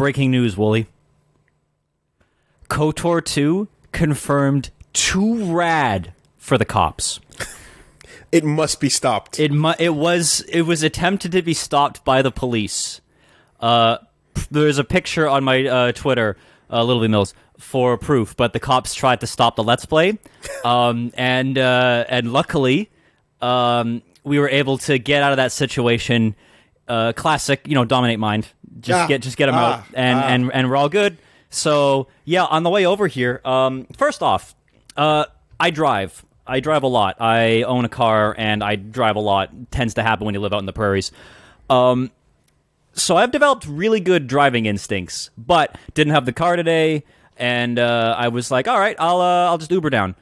breaking news, Woolie. KOTOR 2 confirmed too rad for the cops. It must be stopped. It was attempted to be stopped by the police. There's a picture on my Twitter, Little V Mills, for proof, but the cops tried to stop the Let's Play, and luckily, we were able to get out of that situation. Classic, dominate mind. Just get them out, and we're all good. So yeah, on the way over here, first off, I drive. I drive a lot. I own a car, and I drive a lot. It tends to happen when you live out in the prairies. So I've developed really good driving instincts, but didn't have the car today, and I was like, all right, I'll just Uber down.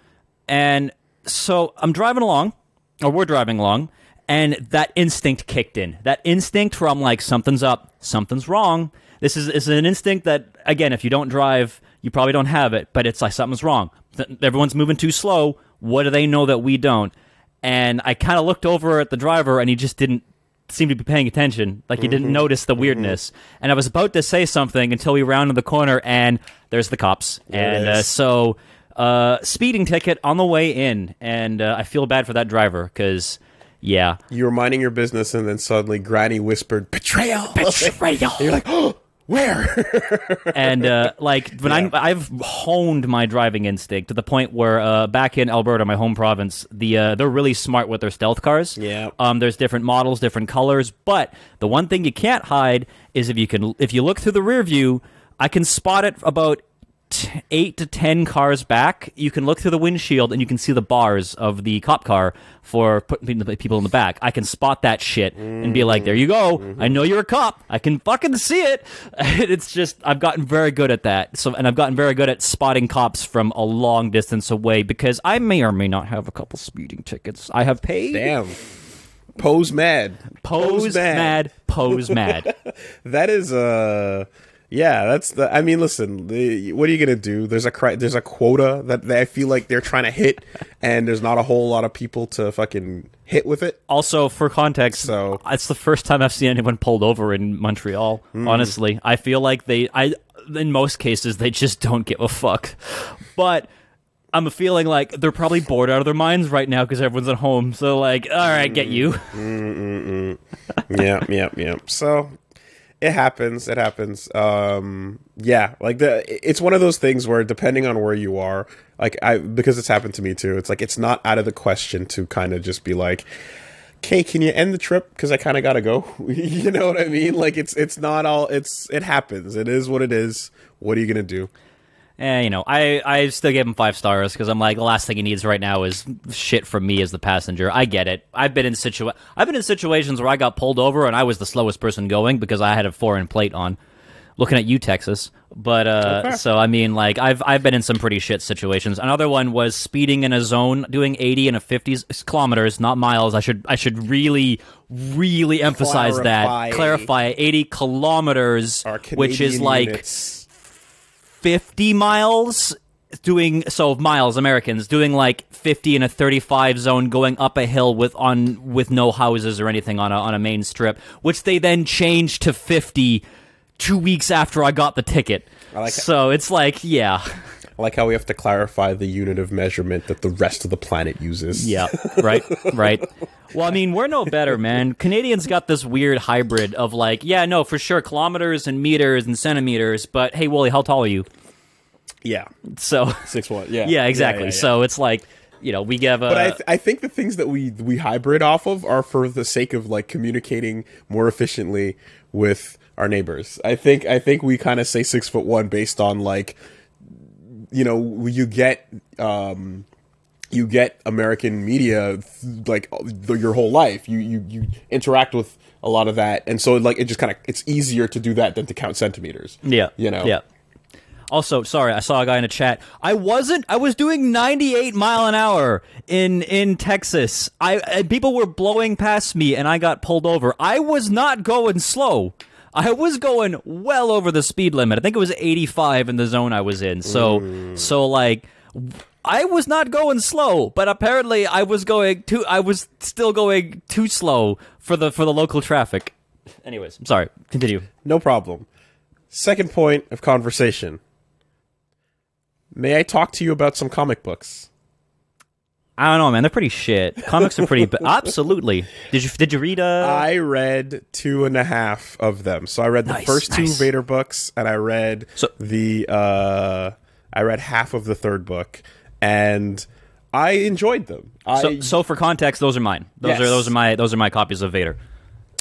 And so I'm driving along, or we're driving along, and that instinct kicked in. That instinct where I'm like, something's up, something's wrong. This is an instinct that, again, if you don't drive, you probably don't have it, but it's like something's wrong. Everyone's moving too slow. What do they know that we don't? And I kind of looked over at the driver, and he just didn't seem to be paying attention. Like, he didn't notice the weirdness. And I was about to say something until we rounded the corner, and there's the cops. So speeding ticket on the way in. And I feel bad for that driver, because, yeah. You were minding your business, and then suddenly Granny whispered, "Betrayal! Betrayal!" And you're like, oh! Where? And when I've honed my driving instinct to the point where back in Alberta, my home province, they're really smart with their stealth cars. Yeah. There's different models, different colors, but the one thing you can't hide is if you look through the rear view, I can spot it about 8 to 10 cars back. You can look through the windshield and you can see the bars of the cop car for putting the people in the back. I can spot that shit and be like, there you go. I know you're a cop. I can fucking see it. It's just, I've gotten very good at that. And I've gotten very good at spotting cops from a long distance away, because I may or may not have a couple speeding tickets I have paid. Damn. Pose mad. Pose mad. Pose mad. That is, yeah, that's the. I mean, listen. What are you gonna do? There's a quota that I feel like they're trying to hit, and there's not a whole lot of people to fucking hit with it. Also, for context, it's the first time I've seen anyone pulled over in Montreal. Honestly, I feel like in most cases, they just don't give a fuck. But I'm feeling like they're probably bored out of their minds right now because everyone's at home. So, like, all right, get you. Yeah. So. It happens. Yeah, like it's one of those things where, depending on where you are, like because it's happened to me too. It's like, it's not out of the question to kind of just be like, "Okay, can you end the trip? Because I kind of gotta go." You know what I mean? Like, it's not all. It happens. It is what it is. What are you gonna do? I still gave him 5 stars because I'm like, the last thing he needs right now is shit from me as the passenger. I get it. I've been in situations where I got pulled over and I was the slowest person going because I had a foreign plate on. Looking at you, Texas. But okay. So I mean, like, I've been in some pretty shit situations. Another one was speeding in a zone, doing 80 and a 50 kilometers, not miles. I should really emphasize that. Clarify 80 kilometers, which is like units. 50 miles, miles, Americans, doing like 50 in a 35 zone, going up a hill with no houses or anything on a main strip, which they then changed to 50 2 weeks after I got the ticket. So it's like, yeah. I like how we have to clarify the unit of measurement that the rest of the planet uses. Yeah, right. Well, I mean, we're no better, man. Canadians got this weird hybrid of like, yeah, no, for sure, kilometers and meters and centimeters, but hey, Woolie, how tall are you? Yeah. So 6'1", yeah. Yeah, exactly. Yeah. So it's like, we give a... But I think the things that we hybrid off of are for the sake of, like, communicating more efficiently with our neighbors. I think we kind of say 6'1" based on, like, you get American media like your whole life. You interact with a lot of that, and so like it just kind of, it's easier to do that than to count centimeters. Yeah, Yeah. Also, sorry, I saw a guy in a chat. I was doing 98 mile an hour in Texas. People were blowing past me, and I got pulled over. I was not going slow. I was going well over the speed limit. I think it was 85 in the zone I was in. So like, I was not going slow, but apparently I was still going too slow for the local traffic. Anyways, I'm sorry. Continue. No problem. Second point of conversation. May I talk to you about some comic books? I don't know, man. They're pretty shit. Comics are pretty... Absolutely. Did you read... I read 2.5 of them. So I read the first two Vader books, and I read I read half of the third book, and I enjoyed them. So for context, those are mine. Those are my copies of Vader.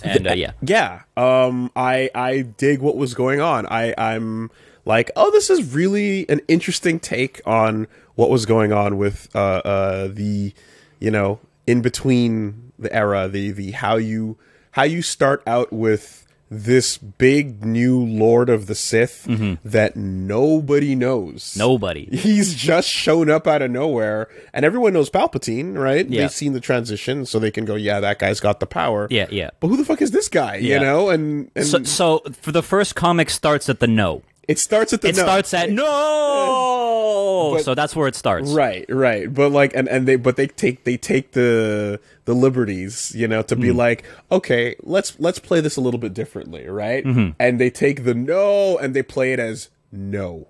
And yeah. I dig what was going on. I'm like, oh, this is really an interesting take on what was going on with the, you know, in between the era, the how you start out with this big new Lord of the Sith that nobody knows. Nobody. He's just shown up out of nowhere, and everyone knows Palpatine, right? Yeah. They've seen the transition, so they can go, yeah, that guy's got the power. Yeah, yeah. But who the fuck is this guy? Yeah. You know, and so for the first comic starts at the no. It starts at the no. It starts at no. But, so that's where it starts. Right. But like, they take the liberties, you know, to be like, okay, let's play this a little bit differently, right? And they take the no and they play it as no,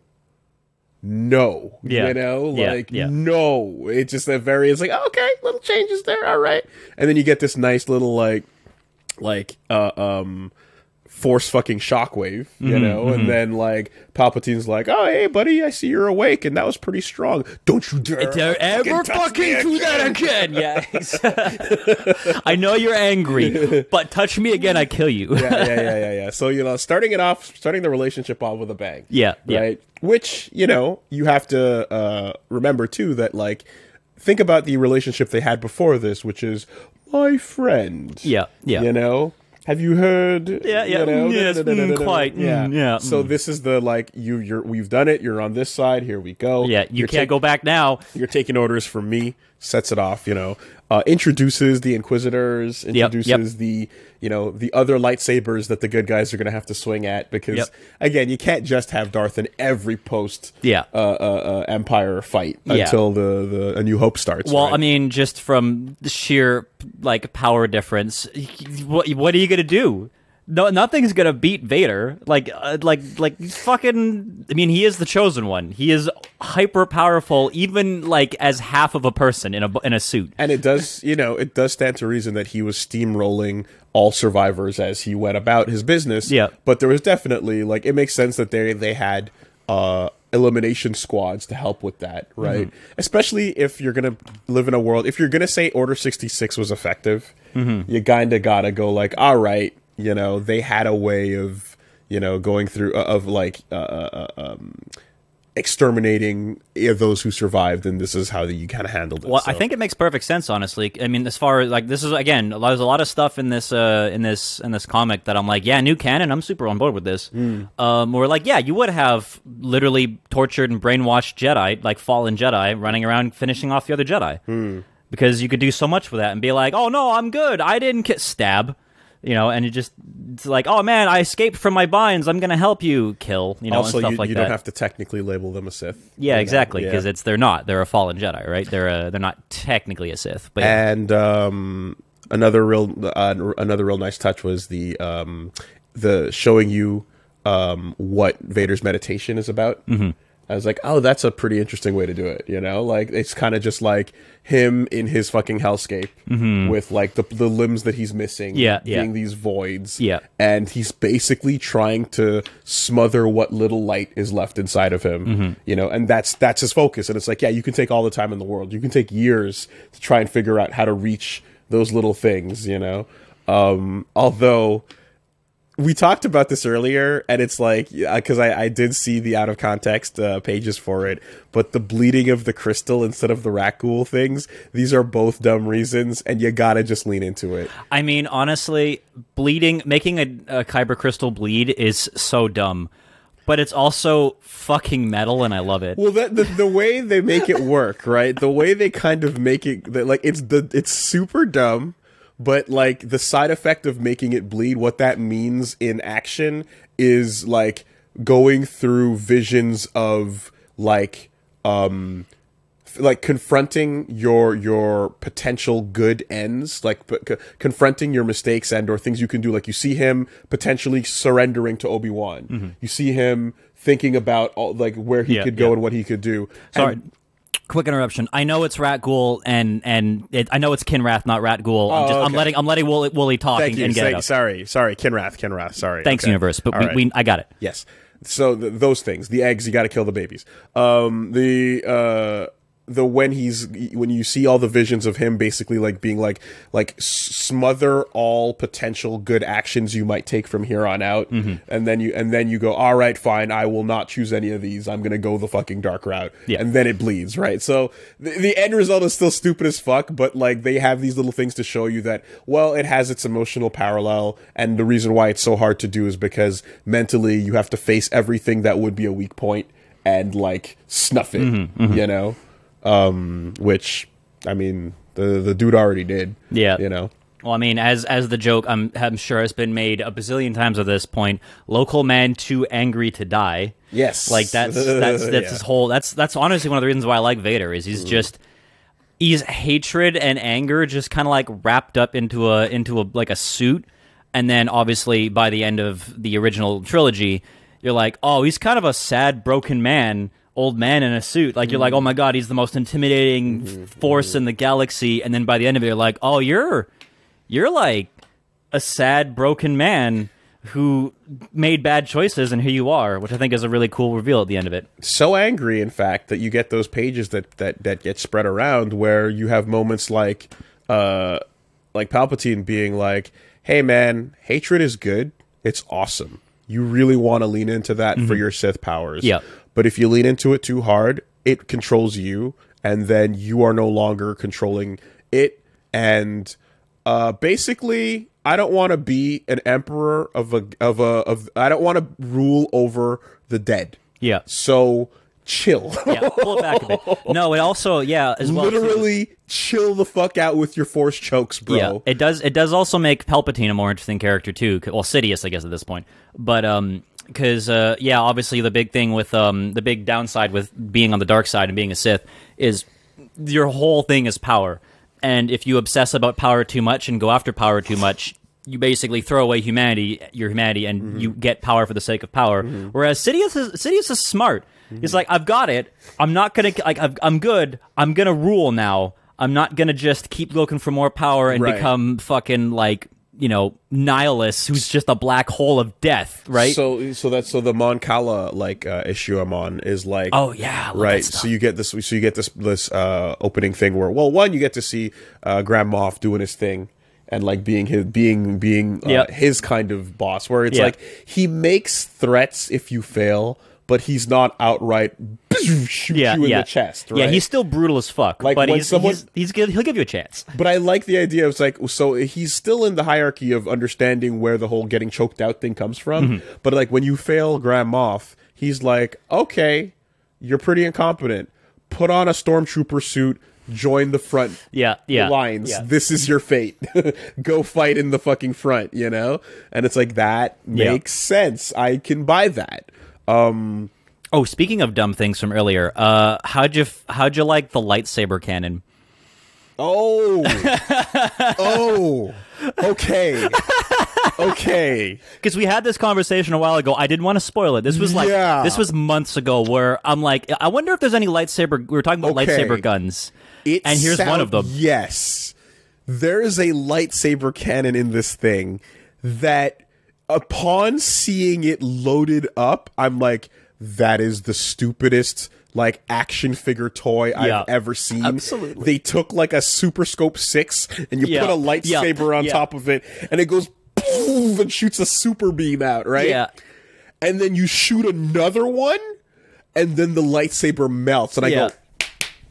yeah. you know, like yeah. no. It's just that it's like, okay, little changes there, all right, and then you get this nice little like force fucking shockwave, you know, and then like Palpatine's like, oh hey buddy, I see you're awake, and that was pretty strong. Don't you dare ever fucking do that again. Yeah. I know you're angry, but touch me again, I kill you. yeah. So, you know, starting the relationship off with a bang. Yeah. Right. Which, you know, you have to remember too that, like, think about the relationship they had before this, which is my friend. Yeah. You know? Have you heard? Yeah. You know? Yes, quite. Yeah. So this is the, like, we've done it. You're on this side. Here we go. Yeah. You can't go back now. You're taking orders from me. Sets it off. You know. Introduces the Inquisitors. Introduces the, you know, the other lightsabers that the good guys are going to have to swing at, because again, you can't just have Darth in every post. Empire fight until the A New Hope starts. Well, right? I mean, just from the sheer like power difference, what are you gonna do? No, nothing's gonna beat Vader. Like fucking. I mean, he is the chosen one. He is hyper powerful, even like as half of a person in a suit. And it does, you know, it does stand to reason that he was steamrolling all survivors as he went about his business. Yeah. But there was definitely, like, it makes sense that they had elimination squads to help with that, right? Especially if you're gonna live in a world. If you're gonna say Order 66 was effective, you kind of gotta go like, all right. You know, they had a way of, you know, going through exterminating those who survived, and this is how you kind of handled it. Well, so. I think it makes perfect sense, honestly. I mean, as far as like this is, again, there's a lot of stuff in this comic that I'm like, yeah, new canon, I'm super on board with this. We're like, yeah, you would have literally tortured and brainwashed Jedi, like fallen Jedi, running around finishing off the other Jedi, because you could do so much with that and be like, oh no, I'm good, I didn't stab. You know, and it's like, oh man, I escaped from my binds, I'm gonna help you kill, you know, also, and stuff like that. You don't have to technically label them a Sith. Yeah, exactly, because they're not a fallen Jedi, right? They're not technically a Sith. But and another real nice touch was the showing you what Vader's meditation is about. I was like, oh, that's a pretty interesting way to do it, you know? Like, it's kind of just like him in his fucking hellscape with, like, the limbs that he's missing being these voids. Yeah. And he's basically trying to smother what little light is left inside of him, you know? And that's his focus. And it's like, yeah, you can take all the time in the world. You can take years to try and figure out how to reach those little things, you know? Although... we talked about this earlier, and it's like, because I did see the out of context pages for it, but the bleeding of the crystal instead of the Rakghoul things, these are both dumb reasons, and you gotta just lean into it. I mean, honestly, making a kyber crystal bleed is so dumb, but it's also fucking metal, and I love it. Well, the way they make it work, right? The way they kind of make it, like, it's super dumb. But, like, the side effect of making it bleed, what that means in action is, like, going through visions of, like, like confronting your potential good ends, like confronting your mistakes and or things you can do. Like you see him potentially surrendering to Obi-Wan. You see him thinking about like where he could go and what he could do. Sorry. Quick interruption. I know it's Rat Ghoul and I know it's Kinrath, not Rat Ghoul. I'm letting Woolie talk and get it up. Sorry, Kinrath. Sorry. Thanks, universe. But I got it. Yes. So those things, the eggs, you got to kill the babies. When you see all the visions of him basically like being like smother all potential good actions you might take from here on out, and then you go, all right, fine, I will not choose any of these, I'm gonna go the fucking dark route, and then it bleeds, right? So the end result is still stupid as fuck, but like they have these little things to show you that, well, it has its emotional parallel, and the reason why it's so hard to do is because mentally you have to face everything that would be a weak point and like snuff it, you know. Which, I mean, the dude already did. Yeah, you know. Well, I mean, as the joke I'm sure has been made a bazillion times at this point. Local man too angry to die. Yes, like that's his whole. That's honestly one of the reasons why I like Vader is he's hatred and anger just kind of like wrapped up into a like a suit, and then obviously by the end of the original trilogy, you're like, oh, he's kind of a sad, broken man. Old man in a suit, like you're like, oh my god, he's the most intimidating force in the galaxy, and then by the end of it, you're like, oh, you're like a sad, broken man who made bad choices, and here you are, which I think is a really cool reveal at the end of it. So angry, in fact, that you get those pages that get spread around where you have moments like Palpatine being like, hey man, hatred is good, it's awesome. You really want to lean into that for your Sith powers. Yeah. But if you lean into it too hard, it controls you, and then you are no longer controlling it. And basically, I don't want to be an emperor of I don't want to rule over the dead. Yeah. So chill. Yeah, pull it back a bit. No, it also, as well. Literally chill the fuck out with your force chokes, bro. Yeah, it does also make Palpatine a more interesting character too. Well, Sidious, I guess, at this point. But because obviously the big thing with the big downside with being on the dark side and being a Sith is your whole thing is power. And if you obsess about power too much and go after power too much, you basically throw away your humanity, and you get power for the sake of power. Whereas Sidious is smart. He's like, I've got it. I'm not gonna I'm good. I'm gonna rule now. I'm not gonna just keep looking for more power and become fucking like, you know, nihilist who's just a black hole of death, right? So the Mon Cala issue I'm on is like, oh yeah, right. So you get this opening thing where, well, one, you get to see Grand Moff doing his thing and like being his kind of boss, where it's like he makes threats if you fail, but he's not outright shoot you in the chest, right? Yeah, he's still brutal as fuck, like, but he'll give you a chance. But I like the idea of like, so he's still in the hierarchy of understanding where the whole getting choked out thing comes from. But like when you fail Grand Moff, he's like, okay, you're pretty incompetent. Put on a stormtrooper suit, join the front lines. Yeah. This is your fate. Go fight in the fucking front, you know? And it's like, that makes sense. I can buy that. Oh, speaking of dumb things from earlier, how'd you like the lightsaber cannon? Oh, okay. Because we had this conversation a while ago. I didn't want to spoil it. This was this was months ago. Where I'm like, I wonder if there's any lightsaber. We were talking about lightsaber guns, and here's one of them. Yes, there is a lightsaber cannon in this thing that, upon seeing it loaded up, I'm like, that is the stupidest like action figure toy I've ever seen. Absolutely. They took like a Super Scope 6 and you put a lightsaber on top of it, and it goes poof and shoots a super beam out, right? Yeah. And then you shoot another one, and then the lightsaber melts, and I go,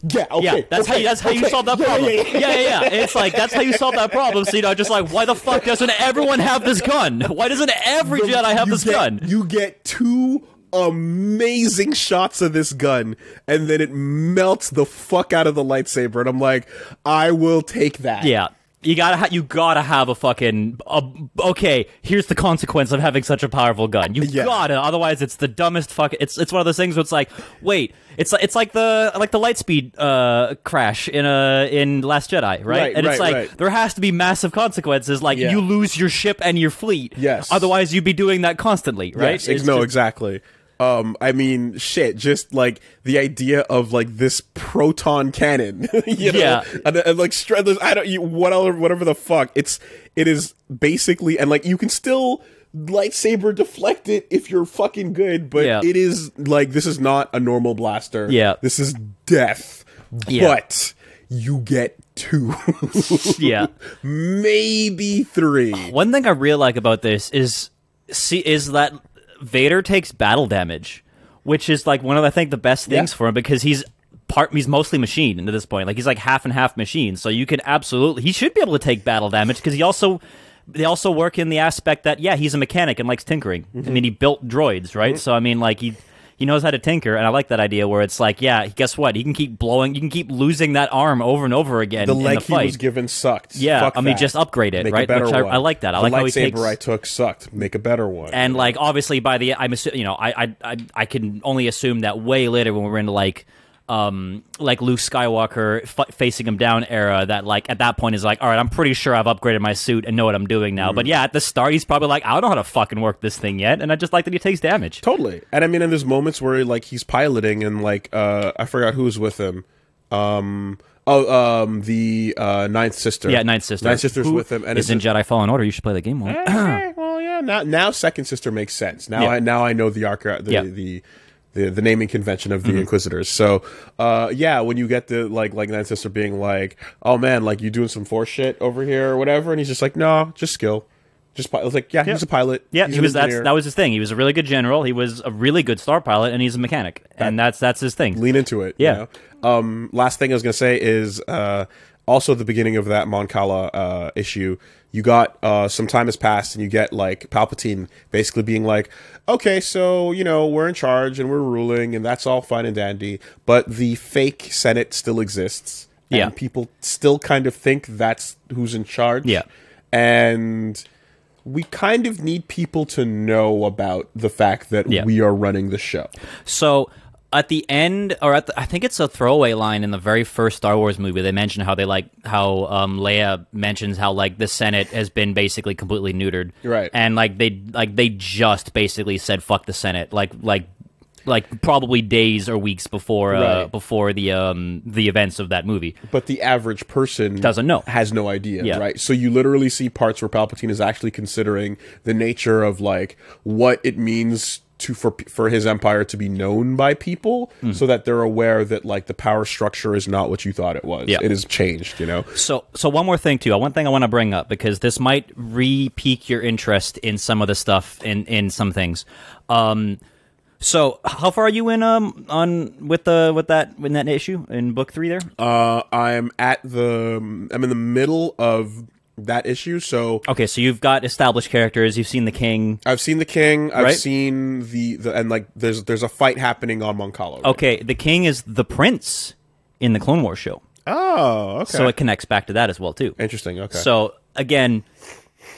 yeah, okay. That's how you solve that problem. Yeah. It's like, that's how you solve that problem. So, you know, just like, why the fuck doesn't everyone have this gun? Why doesn't every Jedi have this gun? You get two amazing shots of this gun, and then it melts the fuck out of the lightsaber, and I'm like, I will take that. Yeah. You gotta have a fucking okay. Here's the consequence of having such a powerful gun. You gotta, otherwise it's the dumbest fuck. It's one of those things where it's like, wait, it's like the Lightspeed crash in Last Jedi, right? And it's like there has to be massive consequences. Like you lose your ship and your fleet. Yes. Otherwise you'd be doing that constantly, right? Yes. Exactly. I mean, shit, just like the idea of like this proton cannon, you know, and like whatever the fuck. It is basically, and like you can still lightsaber deflect it if you're fucking good, but it is like, this is not a normal blaster. Yeah, this is death. But you get 2, maybe 3. One thing I really like about this is that Vader takes battle damage, which is like one of, I think, the best things for him, because he's mostly machine to this point. Like he's like half and half machine, so you could he should be able to take battle damage, because they also work in the aspect that he's a mechanic and likes tinkering. I mean, he built droids, right? So I mean, like he knows how to tinker, and I like that idea where it's like, guess what? He can keep blowing. You can keep losing that arm over and over again. The leg in the fight. He was given sucked. Yeah, Fuck I mean, that. just upgrade it, Make right? a better Which one. I like that. I like how he takes. The lightsaber I took sucked. Make a better one. And like, obviously, I can only assume that way later when we're into like Luke Skywalker facing him down era, that like at that point is like, all right, I'm pretty sure I've upgraded my suit and know what I'm doing now. But at the start he's probably like, I don't know how to fucking work this thing yet, and I just like that he takes damage. Totally. And I mean, and there's moments where like he's piloting and like I forgot who's with him. The Ninth Sister. Yeah, Ninth Sister. Ninth Sister's with him, and is in Jedi Fallen Order. You should play the game more. Well, yeah. Now Second Sister makes sense. Now I know the arc. The naming convention of the Inquisitors. So, when you get the like Ninth Sister being like, "Oh man, like you doing some Force shit over here or whatever," and he's just like, "No, just skill." I was like, he's a pilot. Yeah, he was. That was his thing. He was a really good general. He was a really good star pilot, and he's a mechanic, and that's his thing. Lean into it. Yeah. You know? Last thing I was gonna say is also at the beginning of that Mon Cala issue, you got some time has passed, and you get like Palpatine basically being like, okay, so you know we're in charge and we're ruling, and that's all fine and dandy, but the fake Senate still exists, and people still kind of think that's who's in charge. Yeah, and we kind of need people to know about the fact that we are running the show. So at the end, or I think it's a throwaway line in the very first Star Wars movie, they mention how Leia mentions how like the Senate has been basically completely neutered, right? And they just basically said fuck the Senate, like probably days or weeks before the events of that movie. But the average person doesn't know, has no idea, right? So you literally see parts where Palpatine is actually considering the nature of like what it means for his empire to be known by people, so that they're aware that like the power structure is not what you thought it was. It has changed, you know. So one more thing too. One thing I want to bring up, because this might re-pique your interest in some of the stuff in some things. So how far are you in with that issue in book 3 there? I'm in the middle of that issue. So okay, so you've got established characters. You've seen the king. I've seen the king. I've seen the and like there's a fight happening on Mon Cala. Right? Okay, the king is the prince in the Clone Wars show. Oh, okay. So it connects back to that as well too. Interesting. Okay. So again,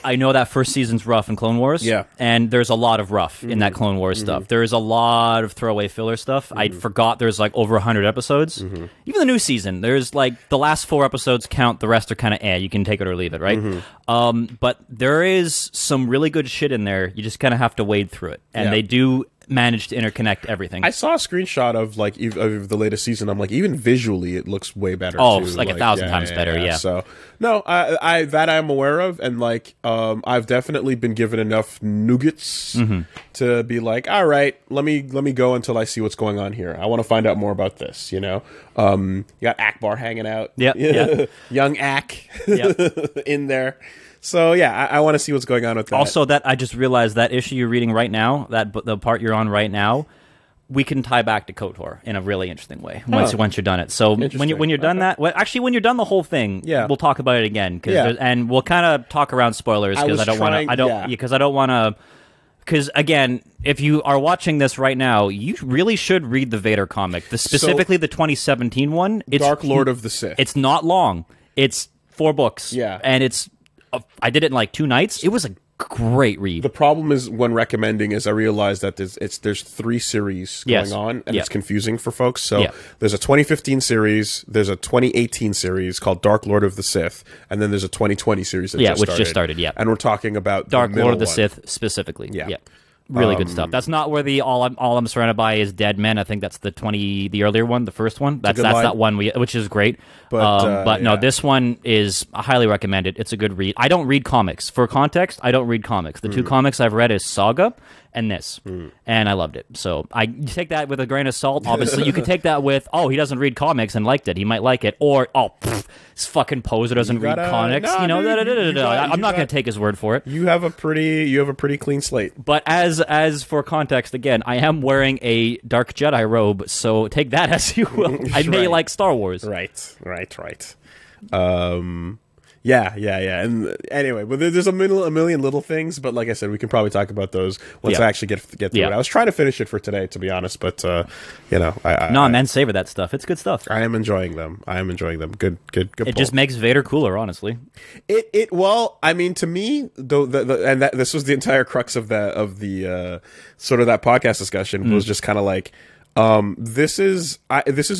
I know that first season's rough in Clone Wars. Yeah. And there's a lot of rough in that Clone Wars stuff. There's a lot of throwaway filler stuff. I forgot there's like over 100 episodes. Even the new season, there's like the last 4 episodes count. The rest are kind of you can take it or leave it, right? But there is some really good shit in there. You just kind of have to wade through it. And they do manage to interconnect everything. I saw a screenshot of like of the latest season. I'm like, even visually it looks way better. Oh, too. It's like 1,000 times better. Yeah. So no, I that I'm aware of, and like I've definitely been given enough nougats to be like, all right, let me go until I see what's going on here. I want to find out more about this. You know, you got Akbar hanging out. Yeah. Young Ak in there. So yeah, I want to see what's going on with that. Also, that I just realized that issue you're reading right now, the part you're on right now, we can tie back to KOTOR in a really interesting way once you're done it. So when you're done that, well, actually when you're done the whole thing, we'll talk about it again and we'll kind of talk around spoilers because I don't want to. Because, again, if you are watching this right now, you really should read the Vader comic, specifically the 2017 one. It's Dark Lord of the Sith. It's not long. It's 4 books. Yeah. And it's I did it in like 2 nights. It was a great read. The problem is when recommending is I realized that there's 3 series going on, and it's confusing for folks. So there's a 2015 series, there's a 2018 series called Dark Lord of the Sith, and then there's a 2020 series that just started. And we're talking about Dark the Lord of the one. Sith specifically. Yeah. Really good stuff. That's not where the all I'm surrounded by is dead men. I think that's the earlier one, the first one. That's that one which is great. But no, this one is highly recommended. It's a good read. I don't read comics. For context, I don't read comics. The 2 comics I've read is Saga and this, and I loved it. So you take that with a grain of salt. Obviously, you could take that with he doesn't read comics and liked it. He might like it, or this fucking poser doesn't read comics. I'm not going to take his word for it. You have a pretty clean slate. But as for context, again, I am wearing a dark Jedi robe, so take that as you will. I may like Star Wars. Right. Yeah. And anyway, but there's a million little things, but like I said, we can probably talk about those once I actually get through it. I was trying to finish it for today, to be honest, but man, savor that stuff. It's good stuff. I am enjoying them. Good. It just makes Vader cooler, honestly. Well, I mean, to me, though, this was the entire crux of the sort of that podcast discussion was just kind of like. This is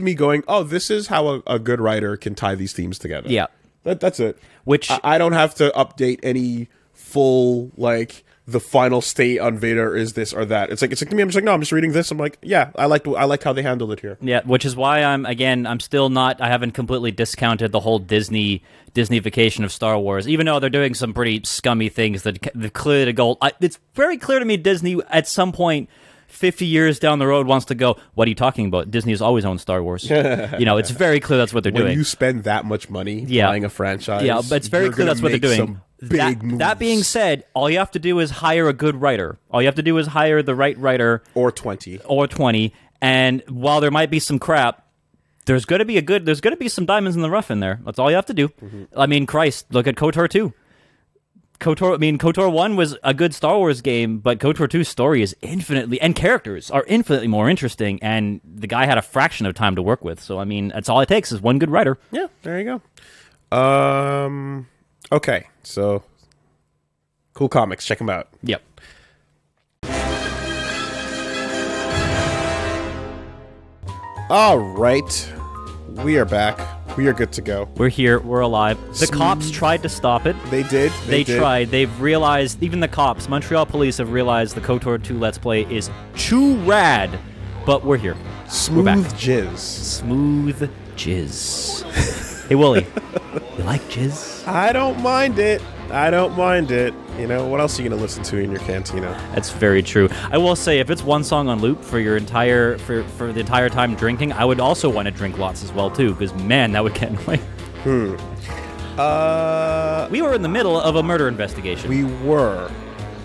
me going, this is how a good writer can tie these themes together. Yeah. That's it. Which I don't have to update any full, like, the final state on Vader is this or that. It's like to me, I'm just like, no, I'm just reading this. I'm like, yeah, I like how they handled it here. Yeah, which is why I'm still not, I haven't completely discounted the whole Disneyfication of Star Wars, even though they're doing some pretty scummy things that clearly the goal. It's very clear to me Disney at some point 50 years down the road wants to go, what are you talking about? Disney has always owned Star Wars. It's very clear that's what they're doing. When you spend that much money buying a franchise, but it's very clear that's what they're doing. That being said, all you have to do is hire a good writer. All you have to do is hire the right writer. Or 20. And while there might be some crap, there's going to be some diamonds in the rough in there. That's all you have to do. Mm-hmm. I mean, Christ, look at KOTOR 2. KOTOR 1 was a good Star Wars game, but KOTOR 2's story is and characters are infinitely more interesting, and the guy had a fraction of time to work with. So, I mean, that's all it takes is one good writer. Yeah, there you go. Okay, so cool comics. Check them out. Yep. All right. We are back. We are good to go. We're here. We're alive. The cops tried to stop it. They did. They tried. They've realized, even the cops, Montreal police have realized the KOTOR 2 Let's Play is too rad. But we're here. Smooth we're back. Jizz. Smooth jizz. Hey, Woolie. You like jizz? I don't mind it. You know, what else are you going to listen to in your cantina? That's very true. I will say, if it's one song on loop for your entire for the entire time drinking, I would also want to drink lots as well, too, because, man, that would get annoying. We were in the middle of a murder investigation. We were.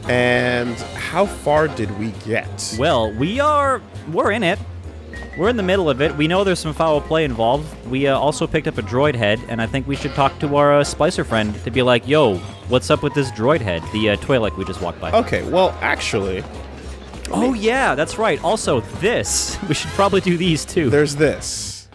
And how far did we get? Well, we're in it. We're in the middle of it. We know there's some foul play involved. We also picked up a droid head, and I think we should talk to our splicer friend to be like, yo, what's up with this droid head? The Twi'lek we just walked by. Okay, well, actually... Oh, yeah, that's right. Also, this. We should probably do these, too. There's this.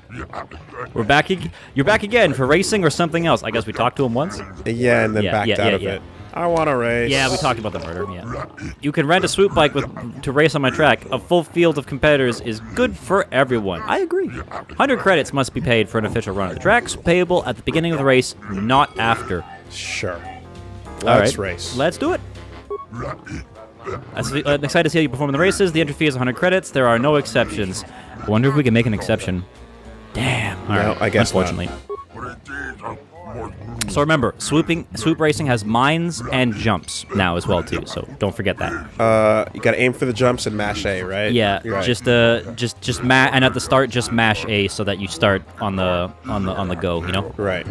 We're back. You're back again for racing or something else. I guess we talked to him once? Yeah, and then backed out of it. I want to race. Yeah, we talked about the murder, yeah. You can rent a Swoop bike to race on my track. A full field of competitors is good for everyone. I agree. 100 credits must be paid for an official run of the tracks, payable at the beginning of the race, not after. Sure. Let's race. Let's do it. I'm excited to see how you perform in the races. The entry fee is 100 credits. There are no exceptions. I wonder if we can make an exception. Damn. All right. I guess unfortunately. So remember, swoop racing has mines and jumps now as well too. So don't forget that. You gotta aim for the jumps and mash A, right? Yeah, right. just and at the start just mash A so that you start on the go. You know. Right.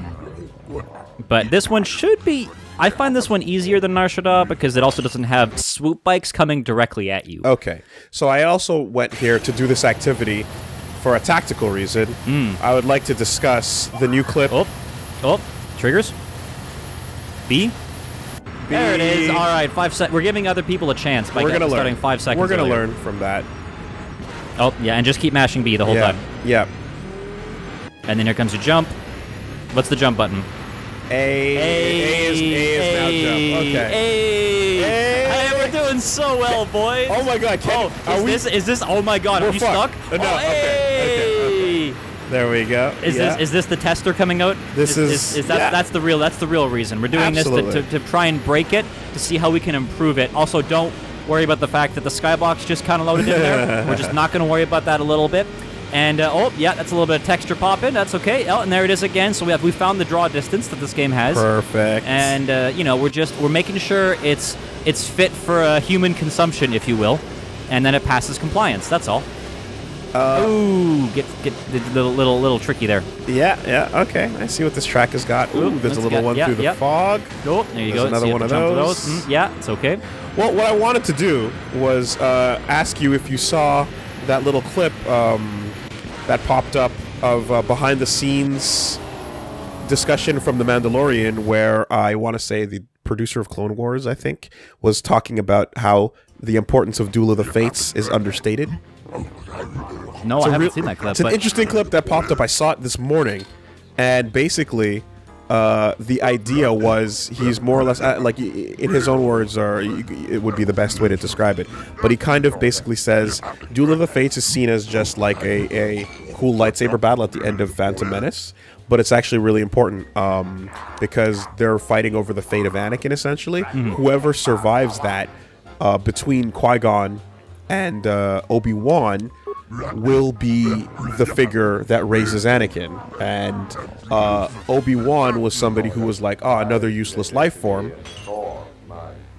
But this one should be. I find this one easier than Narshada because it also doesn't have swoop bikes coming directly at you. Okay. So I also went here to do this activity for a tactical reason. I would like to discuss the new clip. Oh, triggers. B. There it is. All right, 5 seconds. We're giving other people a chance by starting 5 seconds. We're gonna earlier. learn from that. Oh yeah, and just keep mashing B the whole time. Yeah. And then here comes your jump. What's the jump button? A is now jump. Okay. Hey, we're doing so well, boys. Oh my God! Is this? Oh my God! Are you stuck? No. Okay. There we go. Is this the tester coming out? That's the real reason we're doing Absolutely. this to try and break it, to see how we can improve it. Also, don't worry about the fact that the skybox just kind of loaded in there. We're just not going to worry about that a little bit. And that's a little bit of texture popping. That's okay. Oh, and there it is again. So we found the draw distance that this game has. Perfect. And we're making sure it's fit for human consumption, if you will, and then it passes compliance. That's all. Ooh, get the little tricky there. Yeah. Okay. I see what this track has got. Ooh, there's a little one through the fog. Oh, there you go. Another one of those. Yeah, it's okay. Well, what I wanted to do was ask you if you saw that little clip that popped up of behind-the-scenes discussion from The Mandalorian, where I want to say the producer of Clone Wars, I think, was talking about how the importance of Duel of the Fates is understated. No, I haven't seen that clip. It's an interesting clip that popped up. I saw it this morning, and basically, the idea was he's more or less like in his own words, or it would be the best way to describe it. But he kind of basically says Duel of the Fates is seen as just like a cool lightsaber battle at the end of Phantom Menace, but it's actually really important because they're fighting over the fate of Anakin. Essentially, whoever survives that between Qui-Gon and Obi-Wan will be the figure that raises Anakin. And Obi-Wan was somebody who was like, oh, another useless life form.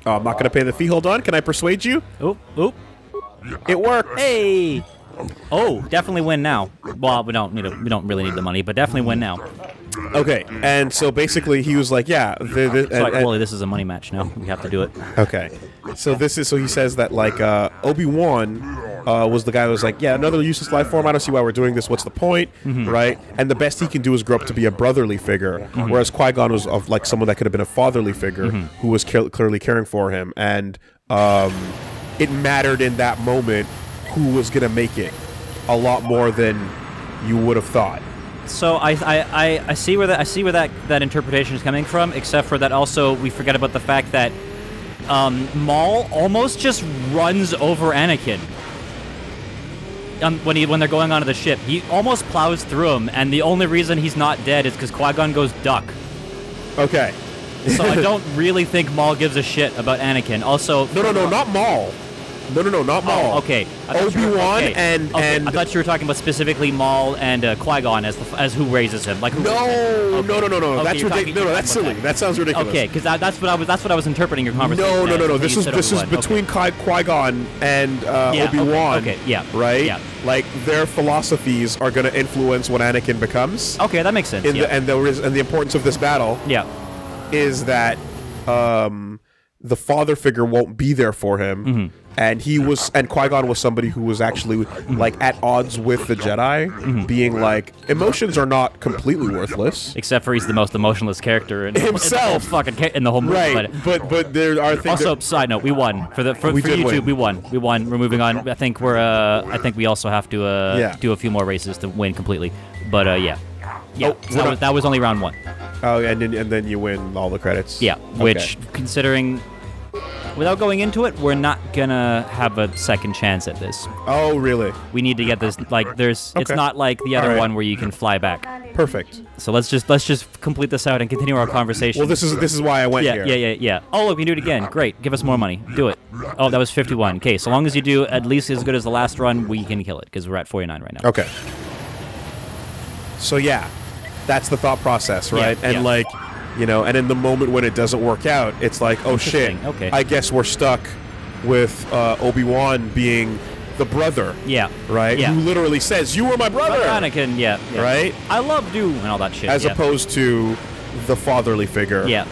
I'm not going to pay the fee. Hold on. Can I persuade you? Oop. It worked. Hey. Oh, definitely win now. Well, we don't really need the money, but definitely win now. Okay. And so basically he was like, yeah. Woolie, this is a money match now. We have to do it. Okay. So he says that like Obi-Wan was the guy who was like, yeah, another useless life form. I don't see why we're doing this. What's the point, right? And the best he can do is grow up to be a brotherly figure, whereas Qui-Gon was of like someone that could have been a fatherly figure who was clearly caring for him, and it mattered in that moment who was gonna make it a lot more than you would have thought. So I see where that interpretation is coming from, except for that also we forget about the fact that Maul almost just runs over Anakin. When they're going onto the ship, he almost plows through him, and the only reason he's not dead is because Qui-Gon goes duck. Okay. So I don't really think Maul gives a shit aboutAnakin. Also, no, not Maul. No, not Maul. Oh, okay. Obi-Wan and I thought you were talking about specifically Maul and Qui-Gon as who raises him. Like who? No. Okay, That's ridiculous. No, that's silly. That sounds ridiculous. Okay, because that's what I was interpreting your conversation. No. This is between Qui-Gon and Obi-Wan. Okay, yeah. Right? Yeah. Like their philosophies are going to influence what Anakin becomes. Okay, that makes sense. And the importance of this battle. Yeah. Is that the father figure won't be there for him. And Qui-Gon was somebody who was actually like at odds with the Jedi, being like, emotions are not completely worthless. Except for he's the most emotionless character in himself, in the whole movie. Right, but there are things. Also, side note, we won for YouTube. Win. We won. We're moving on. I think we also have to do a few more races to win completely. But yeah. So that was only round 1. Oh, and then you win all the credits. Yeah, which considering. Without going into it, we're not gonna have a second chance at this. Oh, really? We need to get this. Like, it's not like the other one where you can fly back. Perfect. So let's just complete this out and continue our conversation. Well, this is why I went here. Yeah. Oh, look, we can do it again. Great. Give us more money. Do it. Oh, that was 51. Okay, so long as you do at least as good as the last run, we can kill it because we're at 49 right now. Okay. So yeah, that's the thought process, right? Like. You know, and in the moment when it doesn't work out, it's like, oh shit, okay. I guess we're stuck with Obi-Wan being the brother. Yeah. Right? Yeah. Who literally says, you were my brother! Anakin, yeah. Right? I love you, and all that shit. As opposed to the fatherly figure. Yeah.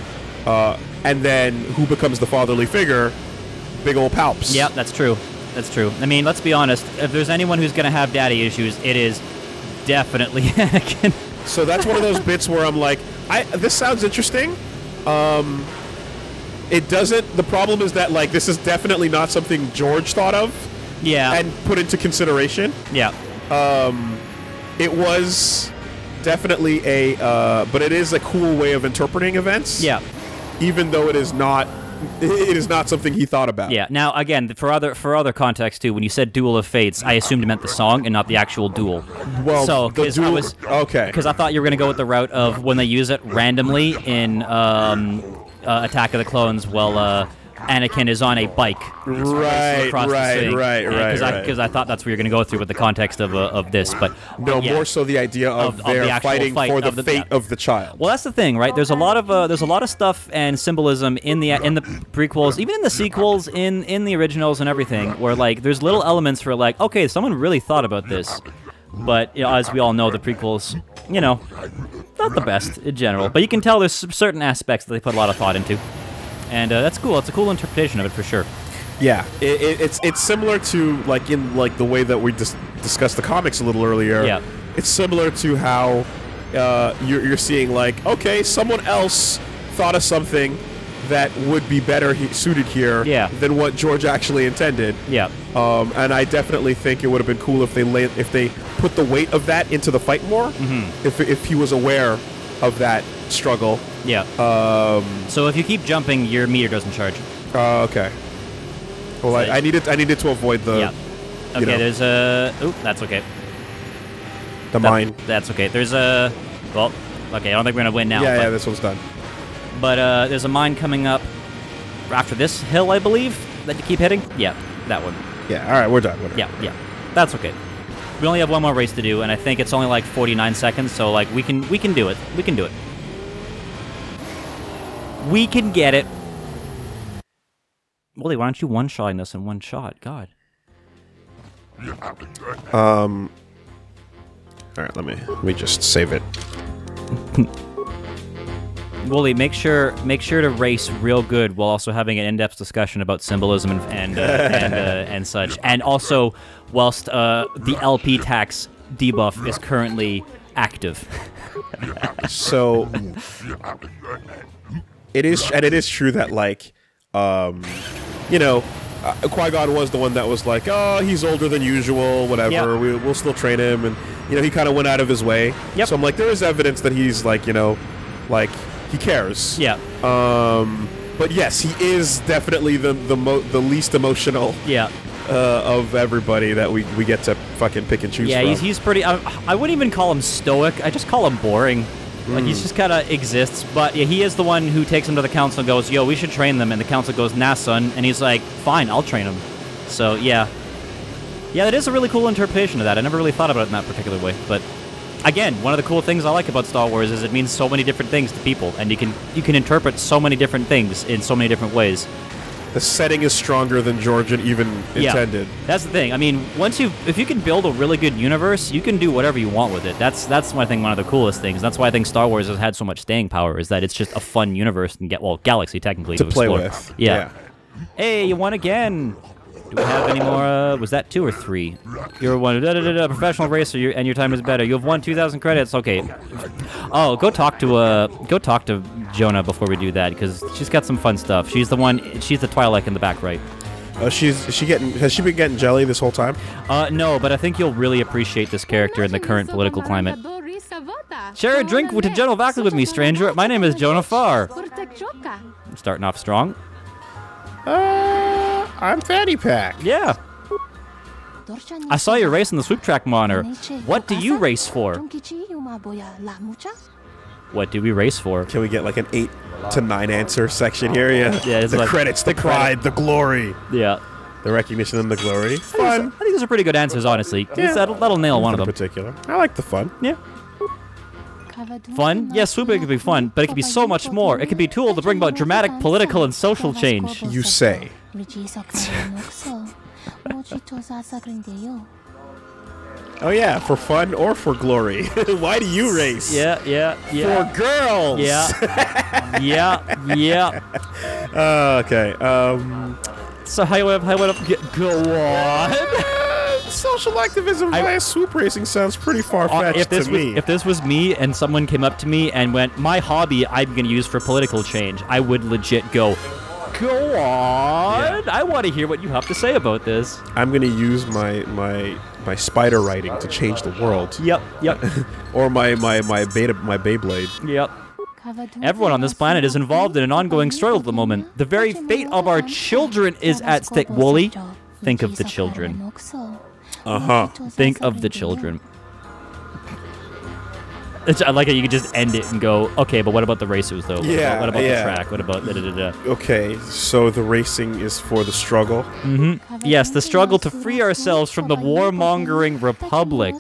And then who becomes the fatherly figure? Big ol' Palps. Yeah, that's true. That's true. I mean, let's be honest. If there's anyone who's going to have daddy issues, it is definitely Anakin. So that's one of those bits where I'm like, this sounds interesting. It doesn't. The problem is that like this is definitely not something George thought of. Yeah. And put into consideration. Yeah. It was definitely but it is a cool way of interpreting events. Yeah. Even though it is not something he thought about. Yeah. Now, again, for other context too, when you said Duel of Fates, I assumed you meant the song and not the actual duel. Well, so the duel. Okay. Because I thought you were going to go with the route of when they use it randomly in Attack of the Clones. Well, Anakin is on a bike. Right. Because I thought that's what you're going to go through with the context of this, but no, more so the idea of they're the fighting for the fate of the child. Well, that's the thing, right? There's a lot of stuff and symbolism in the prequels, even in the sequels, in the originals and everything, where like there's little elements for like, okay, someone really thought about this, but as we all know, the prequels, not the best in general, but you can tell there's certain aspects that they put a lot of thought into. And that's cool. It's a cool interpretation of it for sure. Yeah, it's similar to in the way that we discussed the comics a little earlier. Yeah, it's similar to how you're seeing okay, someone else thought of something that would be better suited here than what George actually intended. Yeah. And I definitely think it would have been cool if they put the weight of that into the fight more. Mm-hmm. If he was aware of that struggle. Yeah. So if you keep jumping, your meter doesn't charge. Okay. Well, so I needed to avoid the. Yeah. Okay. There's a. Oop, that's okay. The mine. That's okay. There's a. Well, okay. I don't think we're gonna win now. Yeah, this one's done. But there's a mine coming up after this hill, I believe, that you keep hitting. Yeah, that one. Yeah. All right, we're done. Yeah. That's okay. We only have one more race to do, and I think it's only 49 seconds. So we can do it. We can do it. We can get it. Woolie, why don't you one-shotting this in one shot? God. All right, let me just save it. Woolie, make sure to race real good while also having an in-depth discussion about symbolism and such, and also whilst the LP tax debuff is currently active. So it is true that Qui-Gon was the one that was like, oh, he's older than usual, whatever. Yep. We'll still train him, and he kind of went out of his way. Yep. So I'm like, there is evidence that he's he cares. Yeah. But yes, he is definitely the least emotional. Yeah. Of everybody that we get to fucking pick and choose from. Yeah, he's pretty. I wouldn't even call him stoic. I just call him boring. Like, he just kind of exists. But yeah, he is the one who takes him to the council and goes, yo, we should train them. And the council goes, nah, son. And he's like, fine, I'll train them. So, yeah. Yeah, that is a really cool interpretation of that. I never really thought about it in that particular way. But, again, one of the cool things I like about Star Wars is it means so many different things to people. And you can interpret so many different things in so many different ways. The setting is stronger than George even intended. That's the thing. I mean, if you can build a really good universe, you can do whatever you want with it. That's I think one of the coolest things. That's why I think Star Wars has had so much staying power, is that it's just a fun universe and galaxy technically to play explore. With. Yeah. Hey, you won again. Do we have any more? Was that 2 or 3? You're one professional racer, and your time is better. You have won 2,000 credits. Okay. Oh, go talk to Jonah before we do that, because she's got some fun stuff. She's the Twi'lek in the back right. Has she been getting jelly this whole time? No, but I think you'll really appreciate this character in the current political climate. Share a drink to General Vackley with me, stranger. My name is Jonah Farr. I'm starting off strong. I'm Fanny Pack. Yeah. I saw you race in the Swoop track monitor. What do you race for? What do we race for? Can we get an 8 to 9 answer section here? Yeah. It's the credits, the pride, the glory. Yeah. The recognition and the glory. Fun. I think those are pretty good answers, honestly. Yeah. That'll nail one of them. In particular. I like the fun. Yeah. Fun? Yeah, Swoop could be fun, but it could be so much more. It could be a tool to bring about dramatic political and social change. You say. Oh yeah, for fun or for glory. Why do you race? Yeah. For girls. Yeah. Okay. So how would go on? Social activism via swoop racing sounds pretty far-fetched to me. If this was me and someone came up to me and went, my hobby I'm going to use for political change, I would legit go, Go on. I want to hear what you have to say about this. I'm gonna use my spider writing to change the world. Yep. Or my Beyblade. Yep. Everyone on this planet is involved in an ongoing struggle at the moment. The very fate of our children is at stake. Woolie, think of the children. Think of the children. I like how you could just end it and go, okay, but what about the racers, though? What about the track? What about da-da-da-da? Okay, so the racing is for the struggle? Yes, the struggle to free ourselves from the warmongering republic.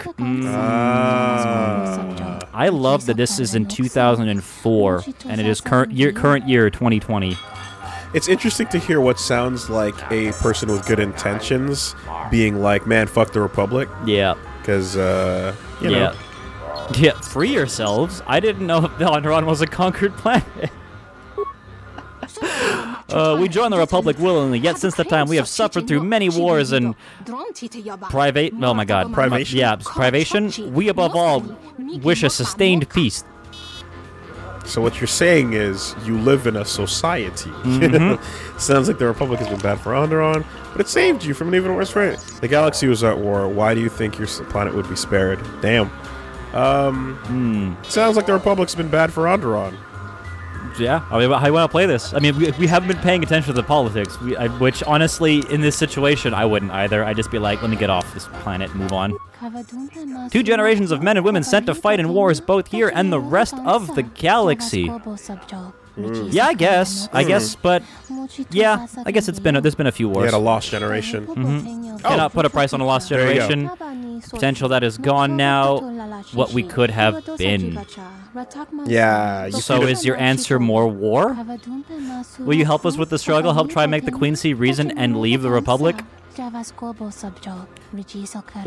I love that this is in 2004, and it is current year 2020. It's interesting to hear what sounds like a person with good intentions being like, man, fuck the republic. Yeah. Because, you know. Yeah, free yourselves? I didn't know Alderaan was a conquered planet. We joined the Republic willingly, yet since that time we have suffered through many wars and privation. We above all wish a sustained peace. So what you're saying is you live in a society. Sounds like the Republic has been bad for Alderaan, but it saved you from an even worse fate. The galaxy was at war. Why do you think your planet would be spared? Damn. Sounds like the Republic's been bad for Alderaan. Yeah, I mean, how do you want to play this? I mean, we haven't been paying attention to the politics, which honestly, in this situation, I wouldn't either. I'd just be like, let me get off this planet and move on. 2 generations of men and women sent to fight in wars both here and the rest of the galaxy. Yeah, I guess, but yeah, I guess there's been a few wars. You had a lost generation. Cannot put a price on a lost generation. Potential that is gone now. What we could have been. Yeah. So is your answer more war? Will you help us with the struggle? Help try and make the Queen see reason and leave the Republic? Well,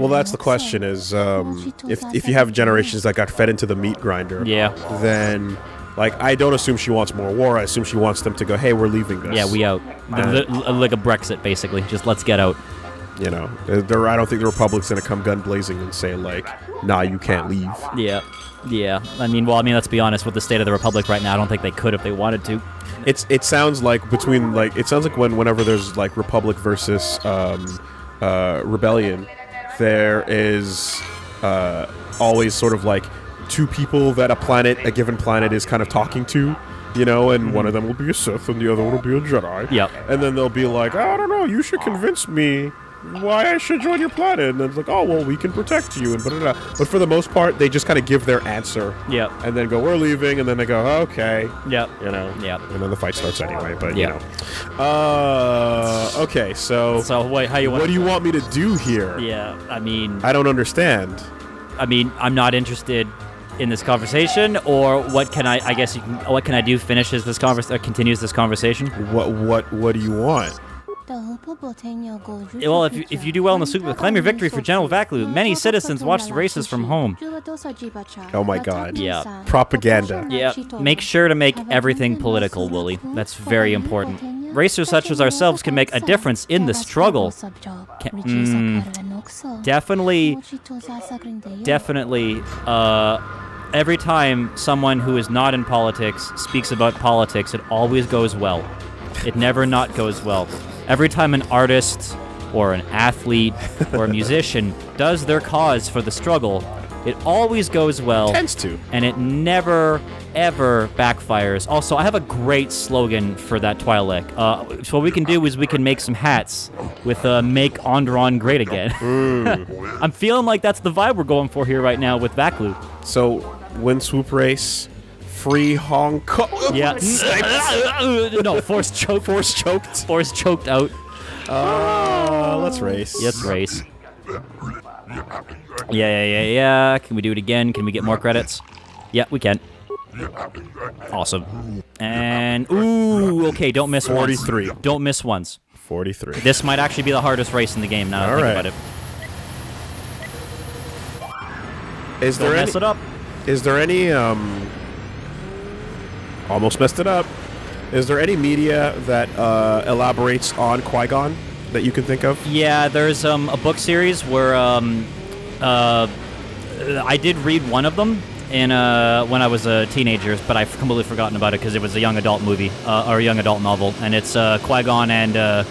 that's the question. Is if you have generations that got fed into the meat grinder, then. Like, I don't assume she wants more war. I assume she wants them to go, hey, we're leaving this. Yeah, we out. Like a Brexit, basically. Just let's get out. You know, I don't think the Republic's going to come gun blazing and say, like, nah, you can't leave. Yeah. I mean, let's be honest. With the state of the Republic right now, I don't think they could if they wanted to. It sounds like whenever there's, like, Republic versus Rebellion, there is always sort of, like, 2 people that a given planet is kind of talking to, you know, and one of them will be a Sith and the other one will be a Jedi. Yep. And then they'll be like, I don't know, you should convince me why I should join your planet. And it's like, oh, well, we can protect you. And blah. But for the most part, they just kind of give their answer. Yep. And then go, we're leaving. And then they go, okay. Yep. You know. Yep. And then the fight starts anyway. But you know. Okay. So wait, what do you want me to do here? Yeah. I mean, I don't understand. I mean, I'm not interested in this conversation, or what can I guess what can I do continues this conversation? What do you want? Well, if you do well in the Swoop, claim your victory for General Vaklu. Many citizens watch the races from home. Oh my god. Yeah. Propaganda. Yeah. Make sure to make everything political, Woolie. That's very important. Racers such as ourselves can make a difference in the struggle. Definitely. Every time someone who is not in politics speaks about politics, it always goes well. It never not goes well. Every time an artist or an athlete or a musician does their cause for the struggle, it always goes well. Tends to. And it never, ever backfires. Also, I have a great slogan for that Twi'lek. So what we can do is we can make some hats with Make Alderaan Great Again. I'm feeling like that's the vibe we're going for here right now with Vaklu. So, win Swoop race, free Hong Kong. Yeah. No, force choked. Force choked out. Let's race. Let's race. Yeah. Can we do it again? Can we get more credits? Yeah, we can. Awesome. And, ooh, okay, don't miss 43. once. Don't miss once. 43. This might actually be the hardest race in the game, now that I think about it. Don't mess it up. Is there any, almost messed it up. Is there any media that elaborates on Qui-Gon that you can think of? Yeah, there's a book series where I did read one of them, in when I was a teenager, but I've completely forgotten about it because it was a young adult movie or a young adult novel, and it's Qui-Gon and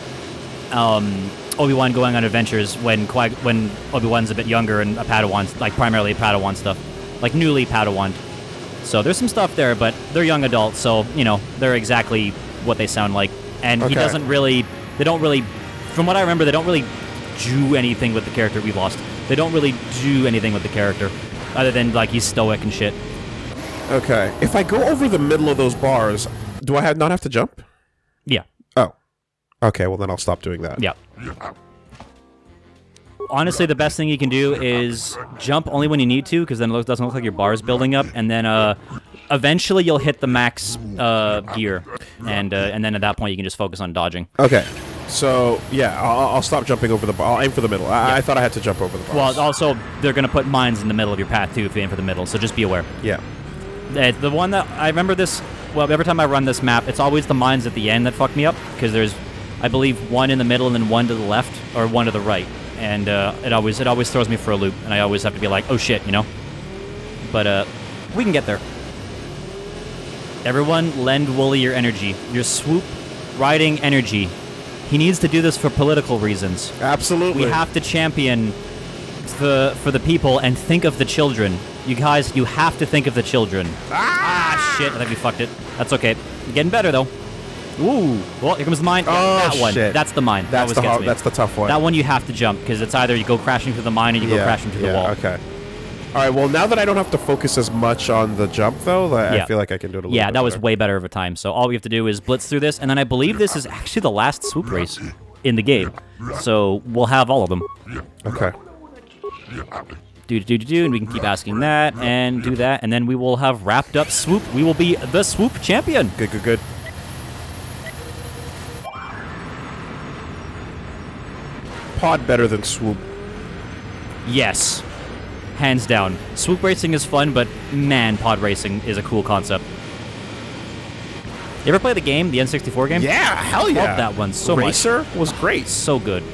Obi-Wan going on adventures when Obi-Wan's a bit younger and a Padawan, like primarily Padawan stuff, like newly Padawan. So there's some stuff there, but they're young adults, so you know they're exactly what they sound like, and he doesn't really. They don't really, from what I remember, they don't really do anything with the character. We've lost. They don't really do anything with the character, other than like he's stoic and shit. Okay. If I go over the middle of those bars, do I not have to jump? Yeah. Oh. Okay, well then I'll stop doing that. Yeah. Honestly, the best thing you can do is jump only when you need to, because then it doesn't look like your bar is building up, and then eventually you'll hit the max gear, and then at that point you can just focus on dodging. Okay. So, yeah, I'll stop jumping over the bar. I'll aim for the middle. I thought I had to jump over the bars. Well, also, they're going to put mines in the middle of your path, too, if you aim for the middle, so just be aware. Yeah. The one that... I remember this... Well, every time I run this map, it's always the mines at the end that fuck me up, because there's, I believe, one in the middle and then one to the left, or one to the right. And it always throws me for a loop, and I always have to be like, oh shit, you know? But, we can get there. Everyone, lend Woolie your energy. Your swoop riding energy. He needs to do this for political reasons. Absolutely. We have to champion for the people and think of the children. You guys, you have to think of the children. Ah, shit. I think we fucked it. That's okay. You're getting better, though. Ooh. Well, here comes the mine. Oh, that one. shit. That's the mine. That's the tough one. That one you have to jump, because it's either you go crashing through the mine or you go crashing through the wall. Okay. All right, well, now that I don't have to focus as much on the jump, though, I feel like I can do it a little bit better. Yeah, that was way better of a time. So all we have to do is blitz through this, and then I believe this is actually the last swoop race in the game. So we'll have all of them. Okay. And we can keep asking that, and do that, and then we will have wrapped up swoop. We will be the swoop champion. Good. Pod better than swoop. Yes. Hands down. Swoop racing is fun, but man, pod racing is a cool concept. You ever play the game, the N64 game? Yeah, hell yeah. Love that one so much. Racer was great. So good.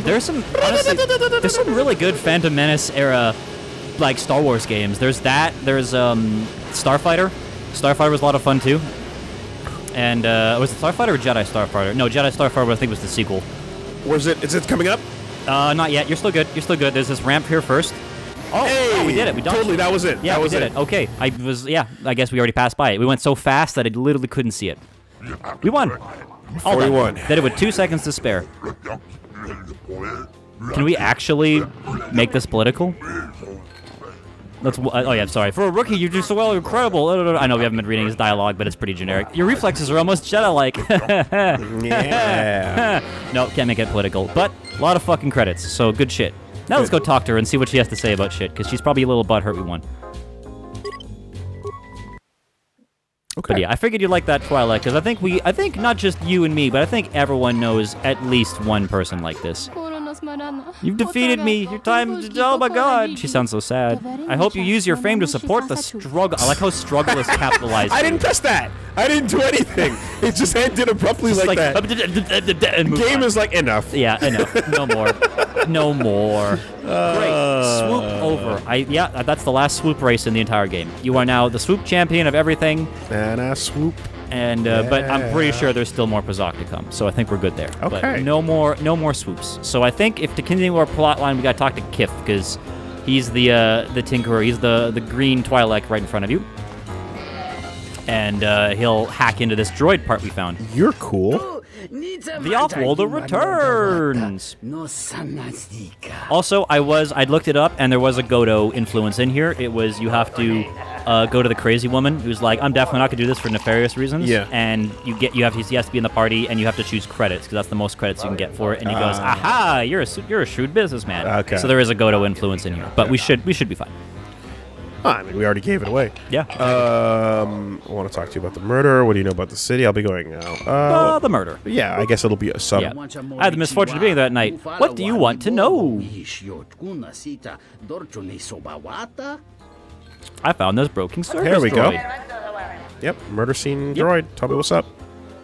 There's some, honestly, there's some really good Phantom Menace era, like, Star Wars games. There's that, there's, Starfighter. Starfighter was a lot of fun, too. And, was it Starfighter or Jedi Starfighter? No, Jedi Starfighter, I think, was the sequel. Is it coming up? Not yet. You're still good. You're still good. There's this ramp here first. Oh, hey, we did it. We done totally. it. That was it. Yeah, we did it. Okay. I guess we already passed by it. We went so fast that I literally couldn't see it. We won. 41. Did it with 2 seconds to spare. Can we actually make this political? Oh yeah, sorry. For a rookie, you do so well, incredible. I know we haven't been reading his dialogue, but it's pretty generic. Your reflexes are almost Jedi-like. Yeah. No, can't make it political. But a lot of fucking credits, so good shit. Now let's go talk to her and see what she has to say about shit, because she's probably a little butthurt we won. Okay. But yeah, I figured you'd like that, Twilight, because I think not just you and me, but I think everyone knows at least one person like this. You've defeated me. Your time. Oh my God. She sounds so sad. I hope you use your fame to support the struggle. I like how struggle is capitalized. I didn't press that. I didn't do anything. It just ended abruptly like that. The game is like enough. Yeah, enough. No more. No more. Great. Swoop over. That's the last swoop race in the entire game. You are now the swoop champion of everything. And I swoop. And but I'm pretty sure there's still more Pazak to come, so I think we're good there. Okay. But no more swoops. So I think if to continue our plot line, we gotta talk to Kif, because he's the Tinkerer. He's the green Twi'lek right in front of you, and he'll hack into this droid part we found. You're cool. The Offworlder returns! Also, I'd looked it up, and there was a Goto influence in here. It was, you have to go to the crazy woman who's like, I'm definitely not going to do this for nefarious reasons. Yeah. And he has to be in the party, and you have to choose credits, because that's the most credits you can get for it. And he goes, aha, you're a shrewd businessman. Okay. So there is a Goto influence in here. But we should be fine. I mean, we already gave it away. Yeah. I want to talk to you about the murder. What do you know about the city? I'll be going now. The murder. Yeah, I guess it'll be a sub. Yeah. I had the misfortune of being there that night. What do you want to know? I found this broken service There we droid. go. Yep, murder scene droid. Tell me what's up.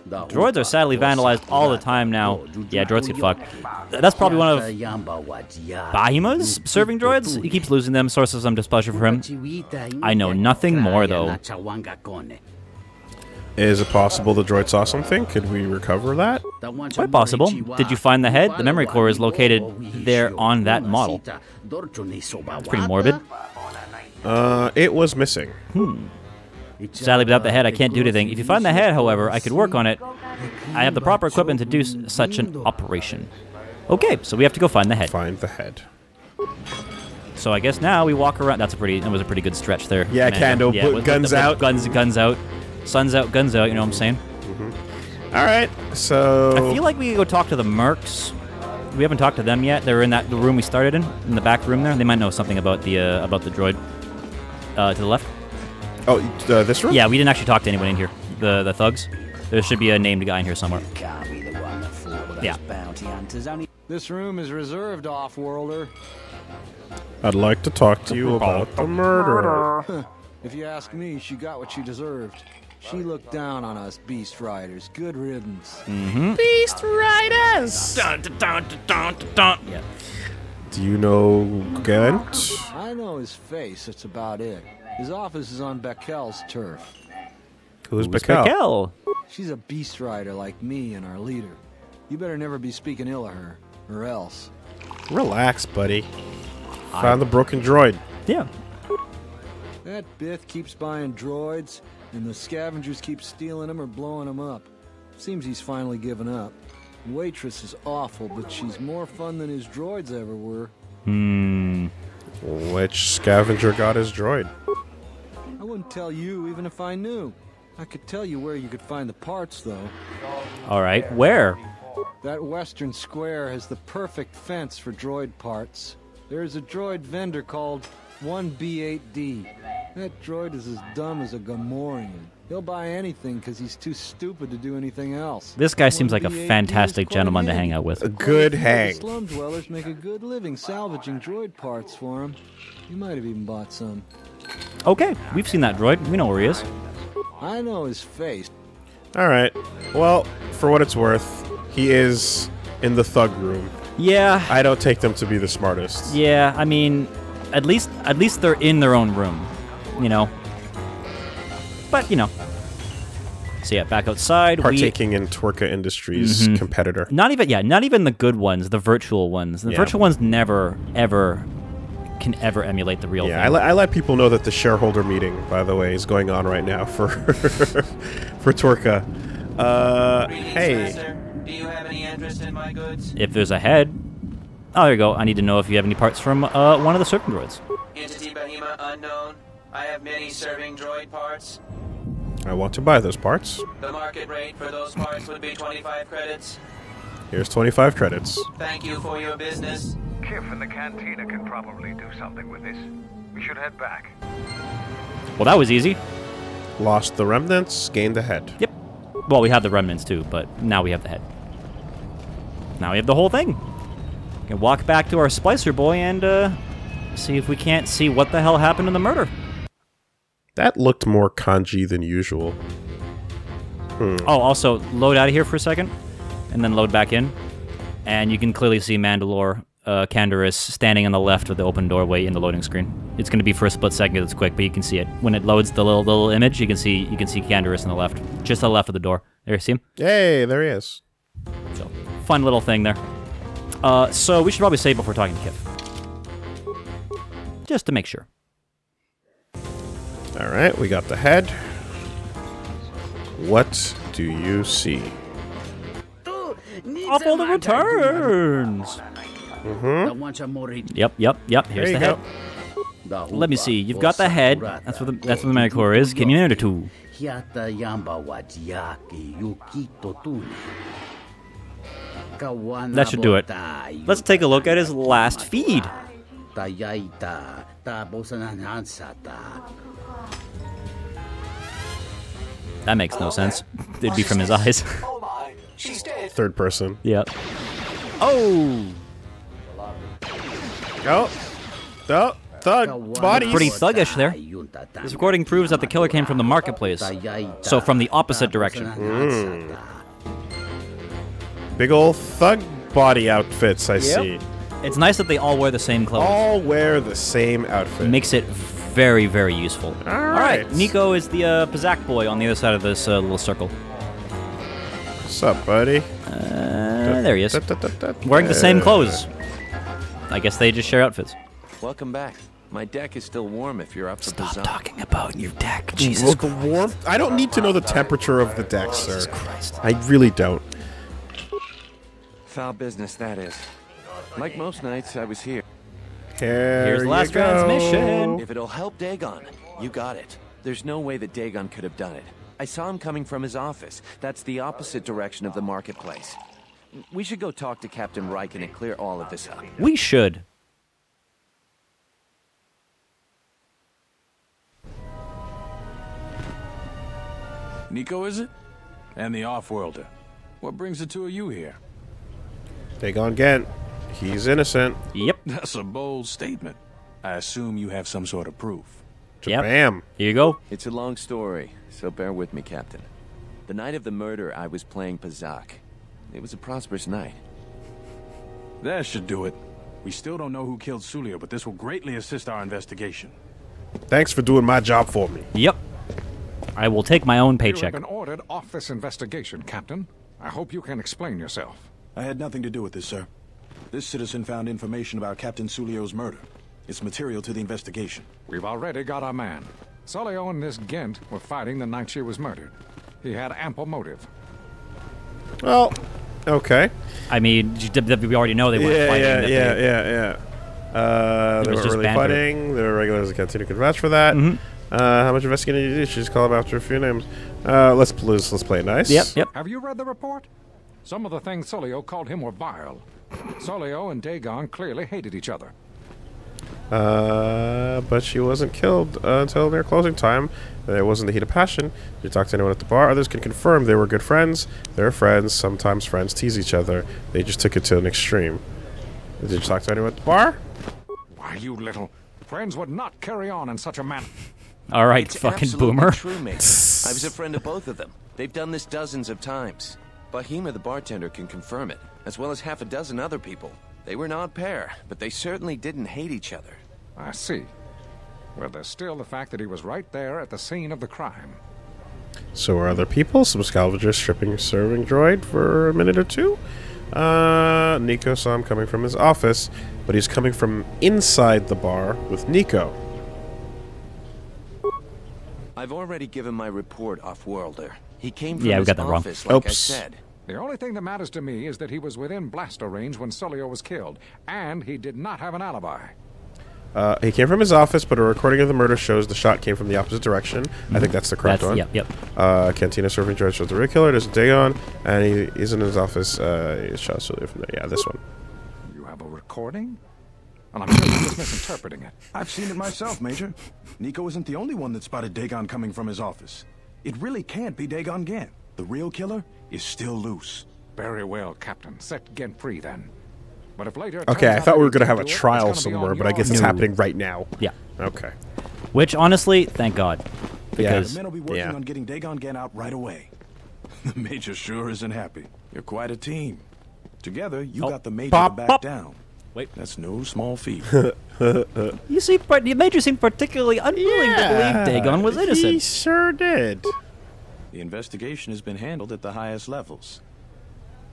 Droids are sadly vandalized all the time now. Yeah, droids get fucked. That's probably one of Bahima's serving droids. He keeps losing them, source of some displeasure for him. I know nothing more, though. Is it possible the droid saw something? Could we recover that? Quite possible. Did you find the head? The memory core is located there on that model. It's pretty morbid. It was missing. Sadly, without the head, I can't do anything. If you find the head, however, I could work on it. I have the proper equipment to do such an operation. Okay, so we have to go find the head. Find the head. So I guess now we walk around. That was a pretty good stretch there. Yeah, Kando, put guns out. Guns out. Sun's out, guns out, you know what I'm saying? All right, so... I feel like we could go talk to the Mercs. We haven't talked to them yet. They're in the room we started in the back room there. They might know something about the droid. To the left. Oh, this room? Yeah, we didn't actually talk to anyone in here. The thugs. There should be a named guy in here somewhere. Yeah. This room is reserved, off-worlder. I'd like to talk to you about the murderer. If you ask me, she got what she deserved. She looked down on us Beast Riders. Good riddance. Beast Riders! Dun, dun, dun, dun, dun, dun. Yeah. Do you know Gant? I know his face, that's about it. His office is on Beckel's turf. Who's Beckel? She's a Beast Rider like me and our leader. You better never be speaking ill of her, or else. Relax, buddy. Found the broken droid. Yeah. That Bith keeps buying droids, and the scavengers keep stealing them or blowing them up. Seems he's finally given up. The waitress is awful, but she's more fun than his droids ever were. Which scavenger got his droid? I wouldn't tell you even if I knew. I could tell you where you could find the parts, though. All right, where? That western square has the perfect fence for droid parts. There's a droid vendor called 1B8D. That droid is as dumb as a Gamorrean. He'll buy anything because he's too stupid to do anything else. This guy seems like a fantastic gentleman to hang out with. A good hang. The slum dwellers make a good living salvaging droid parts for him. You might have even bought some. Okay, we've seen that droid. We know where he is. I know his face. All right. Well, for what it's worth, he is in the thug room. Yeah. I don't take them to be the smartest. Yeah, I mean, at least they're in their own room, you know. But, you know. So yeah, back outside. Partaking in Twerka Industries' competitor. Not even the good ones, the virtual ones. The virtual ones never, ever can ever emulate the real thing. I let people know that the shareholder meeting, by the way, is going on right now for for Twerka. Hey. Do you have any interest in my goods? If there's a head... Oh, there you go. I need to know if you have any parts from one of the serving droids. Entity Bahima unknown. I have many serving droid parts. I want to buy those parts. The market rate for those parts would be 25 credits. Here's 25 credits. Thank you for your business. Kiff and the cantina can probably do something with this. We should head back. Well, that was easy. Lost the remnants, gained the head. Yep. Well, we have the remnants too, but now we have the head. Now we have the whole thing. We can walk back to our splicer boy and see if we can't see what the hell happened in the murder. That looked more kanji than usual. Oh, also, load out of here for a second, and then load back in. And you can clearly see Mandalore Canderous standing on the left of the open doorway in the loading screen. It's going to be for a split second. It's quick, but you can see it when it loads the little image. You can see Canderous on the left, just to the left of the door. There, see him? Hey, there he is. So, fun little thing there. So we should probably save before talking to Kif, just to make sure. All right, we got the head. What do you see? Awful the returns. Yep. Here's the head. Let me see. You've got the head. That's what the memory core is. Give me a minute or two. That should do it. Let's take a look at his last feed. That makes no sense. It'd be from his eyes. Third person. Yep. Oh! Oh, thug bodies. Pretty thuggish there. This recording proves that the killer came from the marketplace, so from the opposite direction. Big ol' thug body outfits, I see. It's nice that they all wear the same clothes. All wear the same outfit. Makes it very, very useful. All right. Nico is the Pazak boy on the other side of this little circle. What's up, buddy? There he is. Wearing the same clothes. I guess they just share outfits. Welcome back. My deck is still warm if you're up for Stop Bazaar. talking about your deck. Jesus Christ. Warmth? I don't need to know the temperature of the deck, sir. Jesus Christ. I really don't. Foul business, that is. Like most nights, I was here. Here's the last transmission. If it'll help Dhagon, you got it. There's no way that Dhagon could have done it. I saw him coming from his office. That's the opposite direction of the marketplace. We should go talk to Captain Riken and clear all of this up. We should. Nico, is it? And the Offworlder. What brings the two of you here? Dhagon Gent. He's innocent. Yep. That's a bold statement. I assume you have some sort of proof. Yep. Bam. Here you go. It's a long story, so bear with me, Captain. The night of the murder, I was playing Pazak. It was a prosperous night. That should do it. We still don't know who killed Sulio, but this will greatly assist our investigation. Thanks for doing my job for me. Yep. I will take my own You have paycheck. been ordered off this investigation, Captain. I hope you can explain yourself. I had nothing to do with this, sir. This citizen found information about Captain Sulio's murder. It's material to the investigation. We've already got our man. Sulio and this Gent were fighting the night she was murdered. He had ample motive. Well, okay. I mean, we already know they weren't fighting. Yeah. They weren't just really banter. fighting. They were regulars that continue to vouch for that. How much investigating did you do? She just call him after a few names. Let's play it nice. Yep. Have you read the report? Some of the things Sulio called him were vile. Sulio and Dhagon clearly hated each other. But she wasn't killed until near closing time. It wasn't the heat of passion. Did you talk to anyone at the bar? Others can confirm they were good friends. They're friends. Sometimes friends tease each other. They just took it to an extreme. Did you talk to anyone at the bar? Why, you little... Friends would not carry on in such a manner. All right, It's fucking absolutely boomer. true, mate. I was a friend of both of them. They've done this dozens of times. Bahima, the bartender, can confirm it, as well as half a dozen other people. They were an odd pair, but they certainly didn't hate each other. I see. Well, there's still the fact that he was right there at the scene of the crime. So were other people. Some scavengers stripping a serving droid for a minute or two. Nico saw him coming from his office, but he's coming from inside the bar with Nico. I've already given my report, Offworlder. He came from Yeah, we his got that wrong. office, like I Oops. said. The only thing that matters to me is that he was within blaster range when Sulio was killed, and he did not have an alibi. He came from his office, but a recording of the murder shows the shot came from the opposite direction. I think that's the correct one. Yep. Cantina serving droid shows the real killer. There's Dhagon, and he's in his office. He shot Sulio from there. Yeah, this one. You have a recording? Well, I'm sure you're just misinterpreting it. I've seen it myself, Major. Nico isn't the only one that spotted Dhagon coming from his office. It really can't be Dhagon Gent. The real killer is still loose. Very well, Captain. Set Gent free, then. But if later... it Okay, turns I out thought that we he were going to didn't have a do it, it's trial gonna be somewhere, on but I your guess it's No. happening right now. Yeah. Okay. Which, honestly, thank God. The Because men will be working yeah. on getting Dhagon Gent out right away. The Major sure isn't happy. You're quite a team. Together, you got the Major Pop, to back pop. down. Wait. That's no small feat. you see, the Major seemed particularly unwilling to believe Dhagon was He innocent. sure did. The investigation has been handled at the highest levels.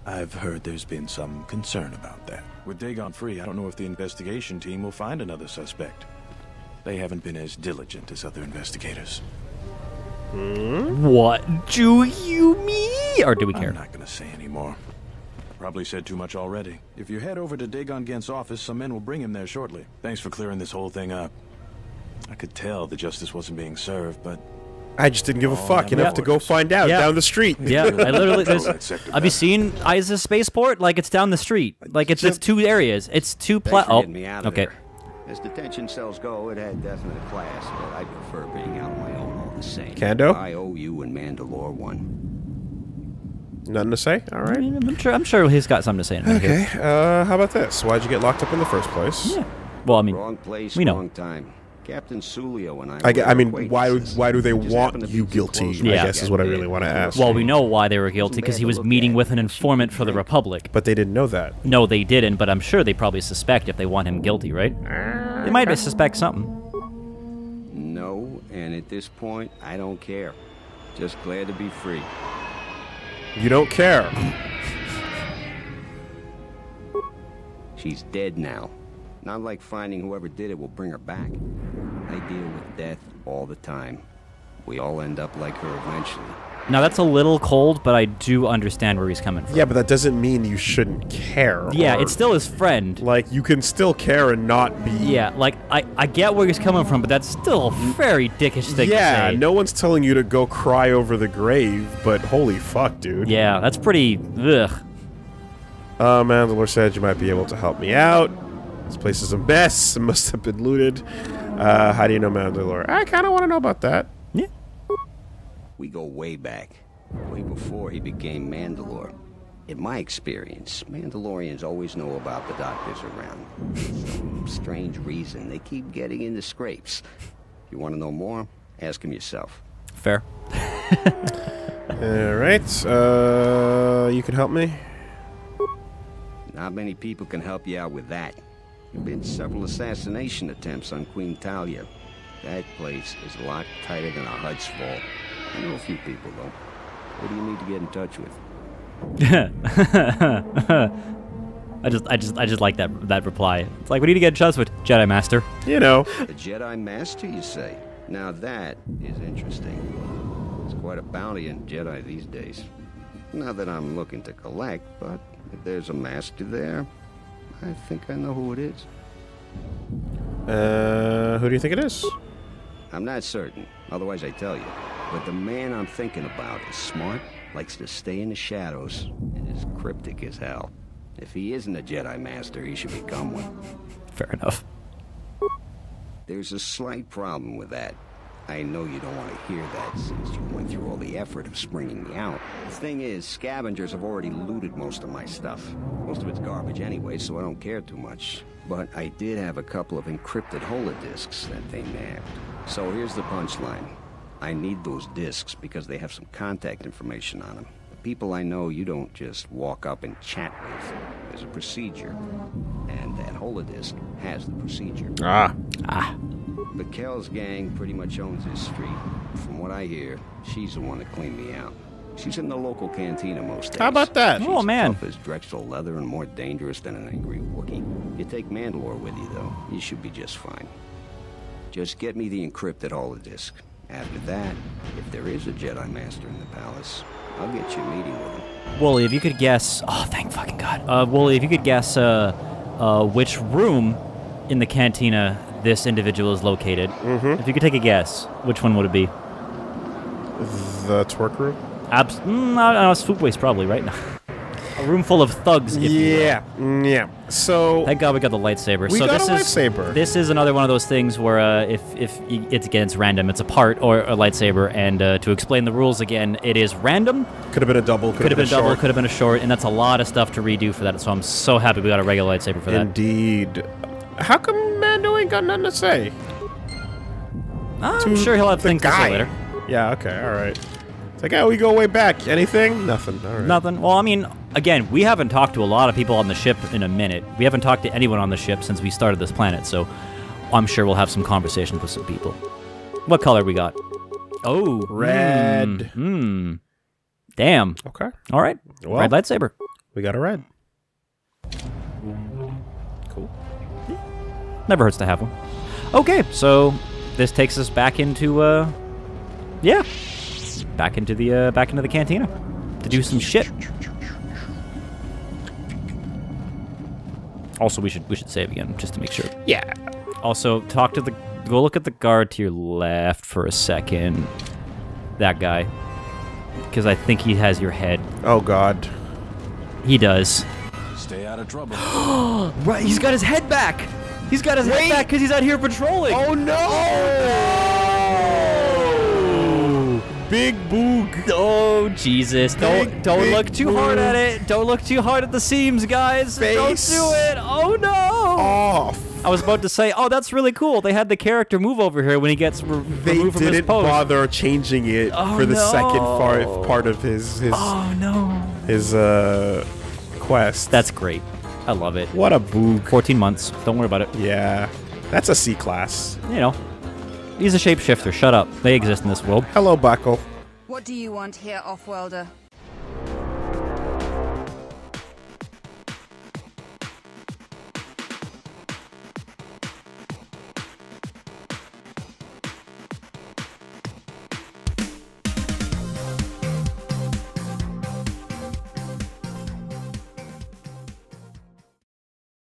I've heard there's been some concern about that. With Dhagon free, I don't know if the investigation team will find another suspect. They haven't been as diligent as other investigators. What do you mean? Or do we care? I'm not gonna say anymore. Probably said too much already. If you head over to Dhagon Gent's office, some men will bring him there shortly. Thanks for clearing this whole thing up. I could tell the justice wasn't being served, but I just didn't give a fuck enough to go find out Yeah. down the street. Yeah, I literally. That sector Have you better. seen Isa Spaceport? Like, it's down the street. Like, it's two areas. It's two Thanks for oh, getting me out of okay. there. As detention cells go, it had definite class, but I prefer being out on my own all the same. Kando? I owe you and Mandalore one. Nothing to say? All I right. mean, I'm sure he's got something to say in a minute here. Okay, how about this? Why'd you get locked up in the first place? Yeah. Well, I mean, Wrong place, we know. wrong time. Captain Sulio and I mean, why do they want you guilty? Yeah. I guess is what I really want to ask. Well, we know why they were guilty, because he was meeting with an informant for the Republic. But they didn't know that. No, they didn't, but I'm sure they probably suspect if they want him guilty, right? They might suspect something. No, and at this point, I don't care. Just glad to be free. You don't care. She's dead now. Not like finding whoever did it will bring her back. I deal with death all the time. We all end up like her eventually. Now, that's a little cold, but I do understand where he's coming from. Yeah, but that doesn't mean you shouldn't care. Yeah, it's still his friend. Like, you can still care and not be... Yeah, like, I get where he's coming from, but that's still a very dickish thing to say. Yeah, no one's telling you to go cry over the grave, but holy fuck, dude. Yeah, that's pretty... ugh. Mandalore said you might be able to help me out. This place is a mess. It must have been looted. How do you know Mandalore? I kind of want to know about that. Yeah. We go way back. Way before he became Mandalore. In my experience, Mandalorians always know about the doctors around. For some strange reason, they keep getting into scrapes. You want to know more? Ask him yourself. Fair. Alright. You can help me? Not many people can help you out with that. There have been several assassination attempts on Queen Talia. That place is a lot tighter than a Hud's vault. I know a few people, though. What do you need to get in touch with? I just like that reply. It's like, we need to get in touch with Jedi Master. You know. A Jedi Master, you say? Now that is interesting. There's quite a bounty in Jedi these days. Not that I'm looking to collect, but if there's a master there, I think I know who it is. Who do you think it is? I'm not certain, otherwise I'd tell you. But the man I'm thinking about is smart, likes to stay in the shadows, and is cryptic as hell. If he isn't a Jedi Master, he should become one. Fair enough. There's a slight problem with that. I know you don't want to hear that since you went through all the effort of springing me out. The thing is, scavengers have already looted most of my stuff. Most of it's garbage anyway, so I don't care too much. But I did have a couple of encrypted holodisks that they nabbed. So here's the punchline. I need those disks because they have some contact information on them. The people I know you don't just walk up and chat with. There's a procedure. And that holodisk has the procedure. The Kells gang pretty much owns this street. From what I hear, she's the one that cleaned me out. She's in the local cantina most days. How about that? She's Oh, man. tough as Drexel leather and more dangerous than an angry Wookiee. You take Mandalore with you, though, you should be just fine. Just get me the encrypted holodisk. After that, if there is a Jedi Master in the palace, I'll get you a meeting with him. Woolie, if you could guess... Oh, thank fucking God. Woolie, if you could guess which room in the cantina this individual is located. If you could take a guess, which one would it be? The twerk room? No, Swoop Waste probably, right? A room full of thugs, if you will. Yeah. So... Thank God we got the lightsaber. We so got this a lightsaber. This is another one of those things where if it's random, it's a part or a lightsaber, and to explain the rules again, it is random. Could have been a double, could have been a double, could have been a short, and that's a lot of stuff to redo for that, so I'm so happy we got a regular lightsaber for that. Indeed. How come Mando ain't got nothing to say? I'm sure he'll have things to say later. Yeah, okay, alright. It's like, oh, we go way back. Anything? Nothing. All right. Nothing. Well, I mean, again, we haven't talked to a lot of people on the ship in a minute. We haven't talked to anyone on the ship since we started this planet, so I'm sure we'll have some conversations with some people. What color we got? Oh, red. Damn. Okay. All right. Well, red lightsaber. We got a red. Cool. Never hurts to have one. Okay, so this takes us back into back into the cantina to do some shit. Also, we should save again just to make sure. Yeah. Also, go look at the guard to your left for a second. That guy, because I think he has your head. Oh God. He does. Stay out of trouble. Right, he's got his head back. He's got his head back because he's out here patrolling. Oh no! Big boog. Oh Jesus! Don't look too hard at it. Don't look too hard at the seams, guys. Face. Don't do it. Oh no! Oh I was about to say, oh, that's really cool. They had the character move over here when he gets removed from his pose. They didn't bother changing it for the second part of his quest. That's great. I love it. What a boog. 14 months. Don't worry about it. Yeah. That's a C class. You know. He's a shapeshifter. Shut up. They exist in this world. Hello, Buckle. What do you want here, Offworlder?